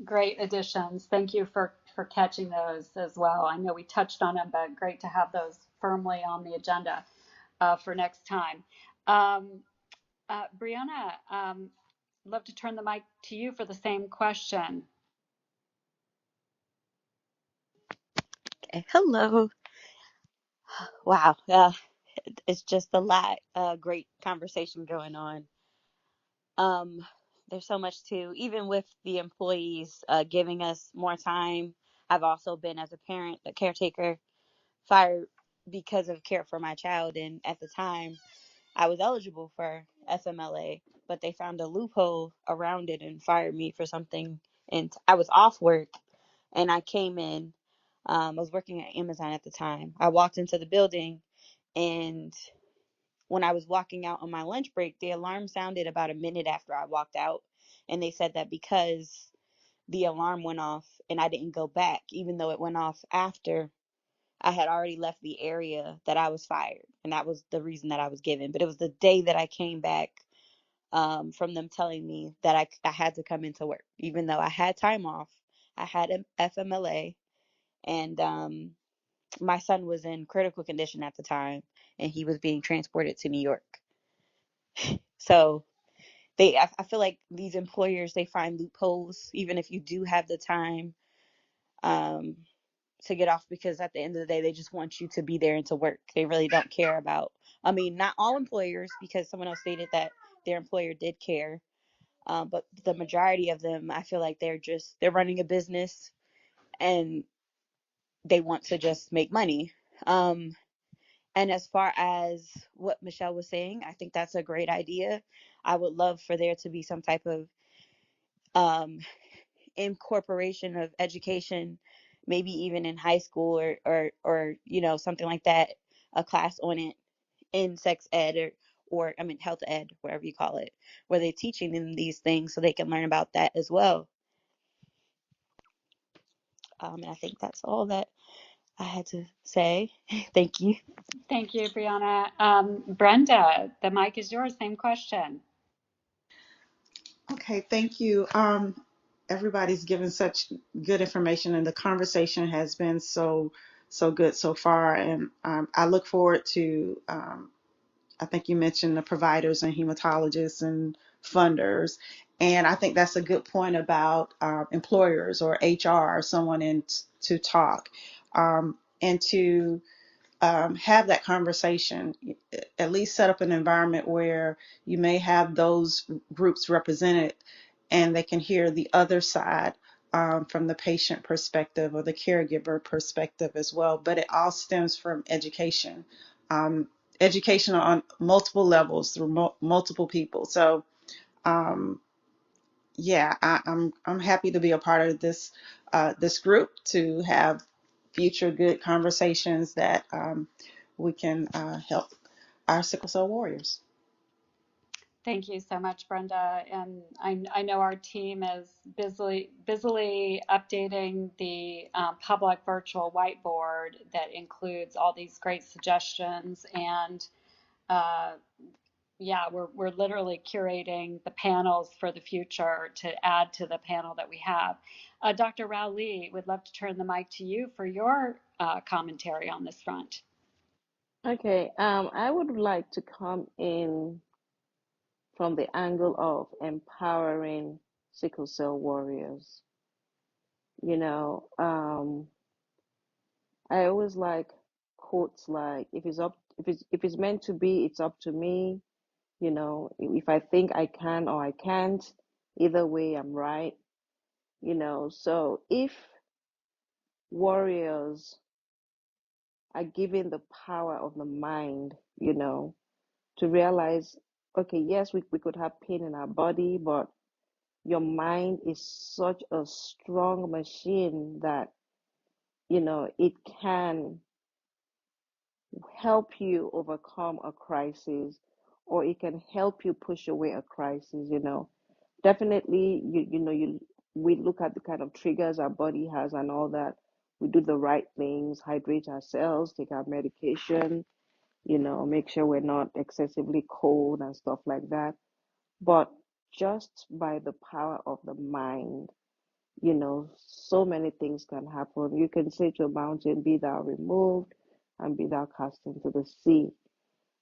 Great additions. Thank you for catching those as well. I know we touched on them, but great to have those firmly on the agenda for next time. Brianna, love to turn the mic to you for the same question.
Okay. Hello. Wow. It's just a lot. Great conversation going on. Um, there's so much too. Even with the employees giving us more time, I've also been as a parent, a caretaker, fired because of care for my child. And at the time, I was eligible for FMLA, but they found a loophole around it and fired me for something. And I was off work, and I came in. I was working at Amazon at the time. I walked into the building, and when I was walking out on my lunch break, the alarm sounded about a minute after I walked out. And they said that because the alarm went off and I didn't go back, even though it went off after I had already left the area, that I was fired. And that was the reason that I was given. But it was the day that I came back from them telling me that I had to come into work, even though I had time off. I had an FMLA, and my son was in critical condition at the time, and he was being transported to New York. So I feel like these employers, they find loopholes, even if you do have the time um, to get off, because at the end of the day, they just want you to be there and to work. They really don't care about, I mean, not all employers, because someone else stated that their employer did care. But the majority of them, I feel like they're running a business and they want to just make money. And as far as what Michelle was saying, I think that's a great idea. I would love for there to be some type of um, incorporation of education, maybe even in high school, or something like that, a class on it in sex ed, or I mean health ed, whatever you call it, where they're teaching them these things so they can learn about that as well. And I think that's all that I had to say. Thank you.
Thank you, Brianna. Brenda, the mic is yours. Same question.
Okay, thank you. Everybody's given such good information, and the conversation has been so good so far. And I look forward to. I think you mentioned the providers and hematologists and funders, and I think that's a good point about employers or HR, someone in to talk, and to have that conversation, at least set up an environment where you may have those groups represented and they can hear the other side from the patient perspective or the caregiver perspective as well. But it all stems from education, um, education on multiple levels through multiple people. So um, yeah, I'm happy to be a part of this group, to have future good conversations that we can help our sickle cell warriors.
Thank you so much, Brenda. And I know our team is busily updating the public virtual whiteboard that includes all these great suggestions. And uh, yeah, we're literally curating the panels for the future to add to the panel that we have. Dr. Rao Lee, would love to turn the mic to you for your commentary on this front.
Okay, I would like to come in from the angle of empowering sickle cell warriors. You know, I always like quotes like, if it's meant to be, it's up to me. You know, if I think I can or I can't, either way, I'm right. You know, so if warriors are given the power of the mind, you know, to realize, okay, yes, we could have pain in our body, but your mind is such a strong machine that, you know, it can help you overcome a crisis, or it can help you push away a crisis. You know, definitely, we look at the kind of triggers our body has and all that. We do the right things, hydrate ourselves, take our medication, you know, make sure we're not excessively cold and stuff like that. But just by the power of the mind, you know, so many things can happen. You can say to a mountain, be thou removed, and be thou cast into the sea.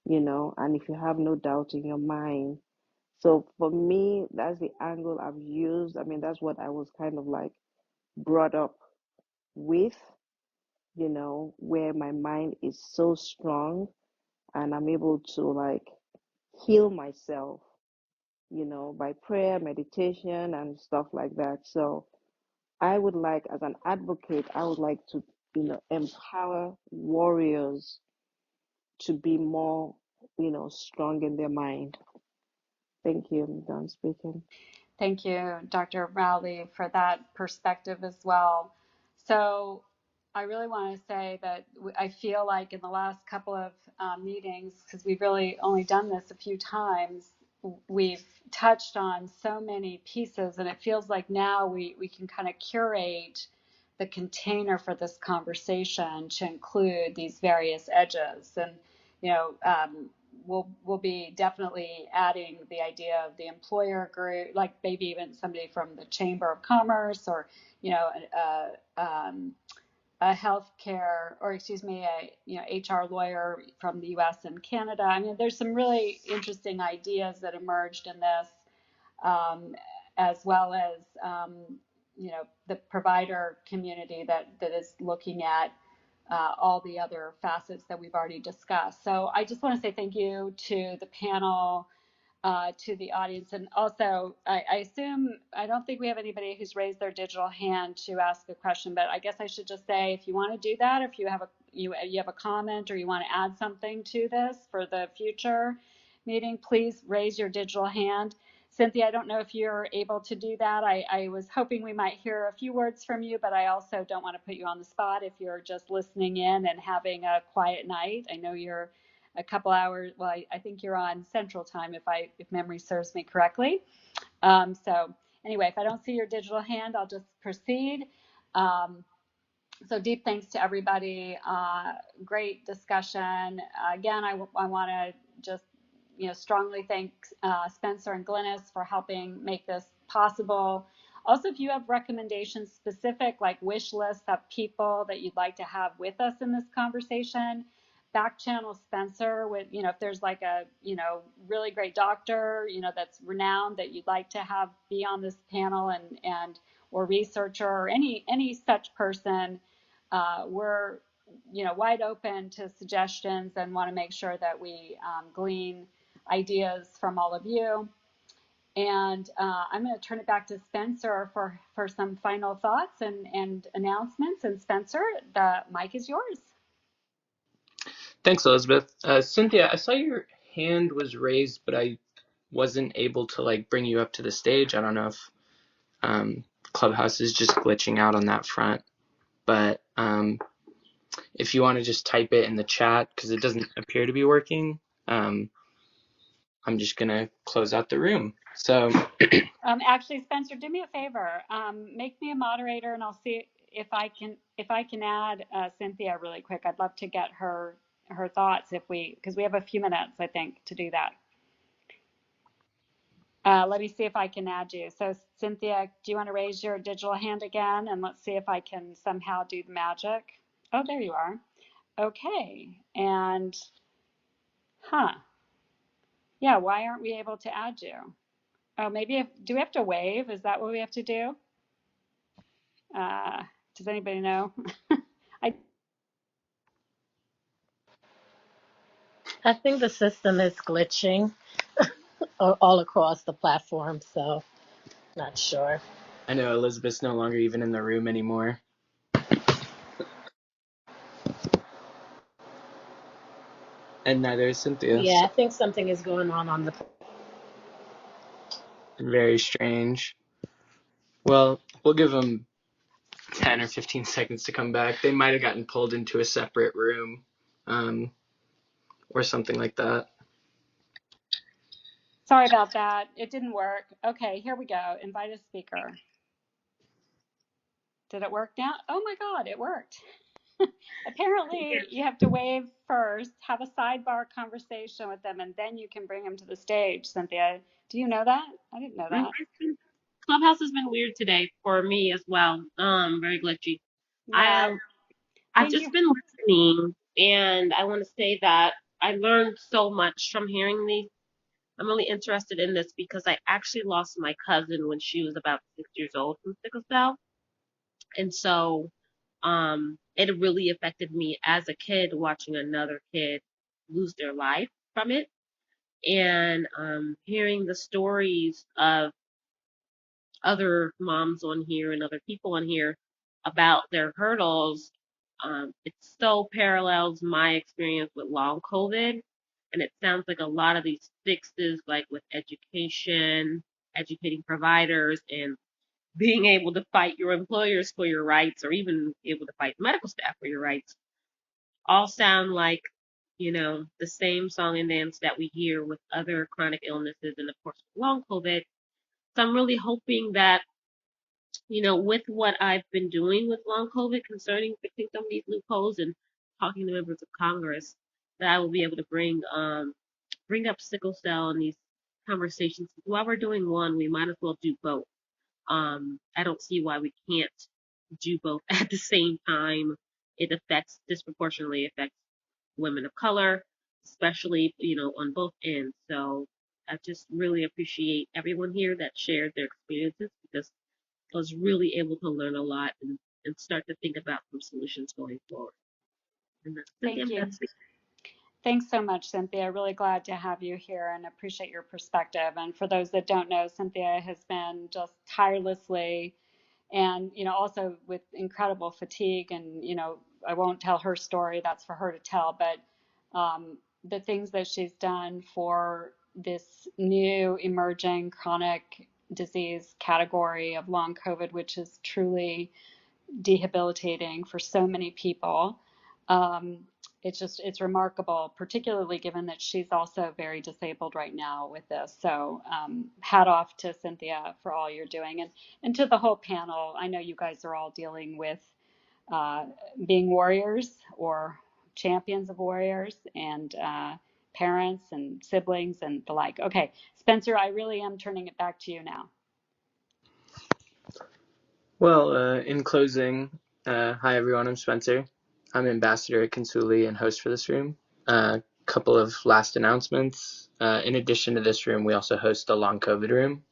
and if you have no doubt in your mind. So for me, that's the angle I've used. I mean, that's what I was kind of like brought up with, where my mind is so strong and I'm able to like heal myself, by prayer, meditation, and stuff like that. So I would like, as an advocate, I would like to, empower warriors to be more, strong in their mind. Thank you. I'm done speaking.
Thank you, Dr. Rowley, for that perspective as well. So I really want to say that I feel like in the last couple of meetings, because we've really only done this a few times, we've touched on so many pieces, and it feels like now we can kind of curate the container for this conversation to include these various edges. And, you know, we'll be definitely adding the idea of the employer group, like maybe even somebody from the Chamber of Commerce, or, a healthcare, or excuse me, a HR lawyer from the U.S. and Canada. I mean, there's some really interesting ideas that emerged in this, as well as the provider community that is looking at all the other facets that we've already discussed. So I just want to say thank you to the panel, to the audience. And also, I assume, I don't think we have anybody who's raised their digital hand to ask a question, but I guess I should just say, if you want to do that, if you have you have a comment or you want to add something to this for the future meeting, please raise your digital hand. Cynthia, I don't know if you're able to do that. I was hoping we might hear a few words from you, but I also don't want to put you on the spot if you're just listening in and having a quiet night. I know you're a couple hours, well, I think you're on Central Time if memory serves me correctly. So anyway, if I don't see your digital hand, I'll just proceed. So deep thanks to everybody. Great discussion. Again, I want to just strongly thank Spencer and Glynis for helping make this possible. Also, if you have recommendations specific, like wish lists of people that you'd like to have with us in this conversation, back channel Spencer with, if there's like a, really great doctor, that's renowned that you'd like to have be on this panel, and or researcher or any such person. We're wide open to suggestions and want to make sure that we glean ideas from all of you. And I'm going to turn it back to Spencer for some final thoughts and announcements. And Spencer, the mic is yours.
Thanks, Elizabeth. Cynthia, I saw your hand was raised, but I wasn't able to bring you up to the stage. I don't know if Clubhouse is just glitching out on that front, but if you want to just type it in the chat, because it doesn't appear to be working, I'm just gonna close out the room. So
actually, Spencer, do me a favor. Make me a moderator, and I'll see if I can add Cynthia really quick. I'd love to get her thoughts because we have a few minutes, I think, to do that. Let me see if I can add you. So Cynthia, do you want to raise your digital hand again? And let's see if I can somehow do the magic. Oh, there you are. Okay. And, yeah, why aren't we able to add you? Oh, maybe do we have to wave? Is that what we have to do? Does anybody know?
I think the system is glitching all across the platform, so not sure.
I know Elizabeth's no longer even in the room anymore. And neither is Cynthia.
Yeah, I think something is going on the.
Very strange. Well, we'll give them 10 or 15 seconds to come back. They might have gotten pulled into a separate room, or something like that.
Sorry about that. It didn't work. Okay, here we go. Invite a speaker. Did it work now? Oh my God, it worked. Apparently, you have to wave first, have a sidebar conversation with them, and then you can bring them to the stage. Cynthia, do you know that? I didn't know that.
Clubhouse has been weird today for me as well. Very glitchy.
Yeah.
I've just been listening, and I want to say that I learned so much from hearing these. I'm really interested in this because I actually lost my cousin when she was about 6 years old from sickle cell. And so it really affected me as a kid watching another kid lose their life from it. And hearing the stories of other moms on here and other people on here about their hurdles, it so parallels my experience with long COVID. And it sounds like a lot of these fixes, like with education, educating providers, and being able to fight your employers for your rights, or even able to fight medical staff for your rights, all sound like, the same song and dance that we hear with other chronic illnesses and, of course, long COVID. So I'm really hoping that, with what I've been doing with long COVID concerning fixing some of these loopholes and talking to members of Congress, that I will be able to bring up sickle cell in these conversations. While we're doing one, we might as well do both. I don't see why we can't do both at the same time. It disproportionately affects women of color, especially, on both ends. So I just really appreciate everyone here that shared their experiences, because I was really able to learn a lot and start to think about some solutions going forward. And that's
Thank you.
Betsy.
Thanks so much, Cynthia. Really glad to have you here and appreciate your perspective. And for those that don't know, Cynthia has been just tirelessly and, also with incredible fatigue. And, I won't tell her story, that's for her to tell, but the things that she's done for this new emerging chronic disease category of long COVID, which is truly debilitating for so many people. It's remarkable, particularly given that she's also very disabled right now with this. So hat off to Cynthia for all you're doing, and to the whole panel. I know you guys are all dealing with being warriors or champions of warriors, and parents and siblings and the like. Okay, Spencer, I really am turning it back to you now.
Well, in closing, hi everyone, I'm Spencer. I'm ambassador at Consuli and host for this room. A couple of last announcements. In addition to this room, we also host a long COVID room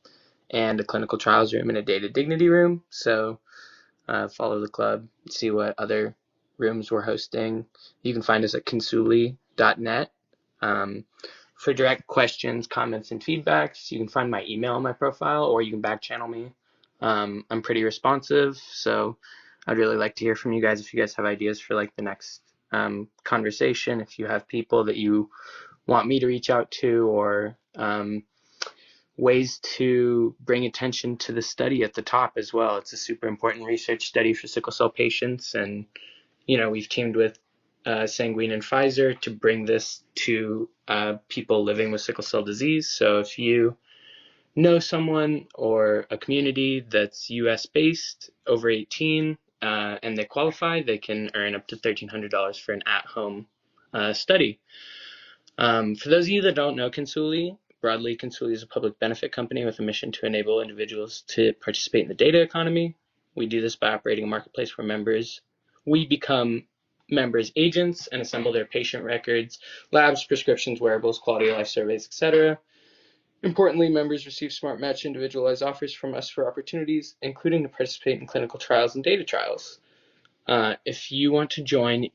and a clinical trials room and a data dignity room. So follow the club, see what other rooms we're hosting. You can find us at consuli.net. For direct questions, comments, and feedbacks, you can find my email on my profile, or you can back channel me. I'm pretty responsive, so I'd really like to hear from you guys if you guys have ideas for like the next conversation, if you have people that you want me to reach out to, or ways to bring attention to the study at the top as well. It's a super important research study for sickle cell patients, and we've teamed with Sanguine and Pfizer to bring this to people living with sickle cell disease. So if you know someone or a community that's US based, over 18, and they qualify, they can earn up to $1,300 for an at-home study. For those of you that don't know Consuli, broadly, Consuli is a public benefit company with a mission to enable individuals to participate in the data economy. We do this by operating a marketplace where we become members' agents and assemble their patient records, labs, prescriptions, wearables, quality of life surveys, etc. Importantly, members receive smart match individualized offers from us for opportunities, including to participate in clinical trials and data trials. If you want to join,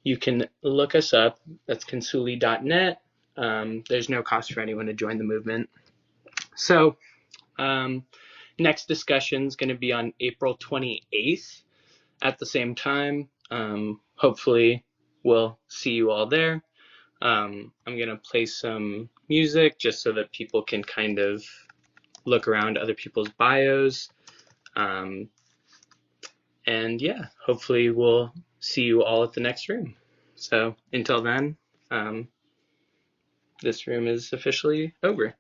you can look us up. That's consuli.net. There's no cost for anyone to join the movement. So next discussion is going to be on April 28th at the same time. Hopefully we'll see you all there. I'm going to play some music just so that people can kind of look around other people's bios. And yeah, hopefully we'll see you all at the next room. So until then, this room is officially over.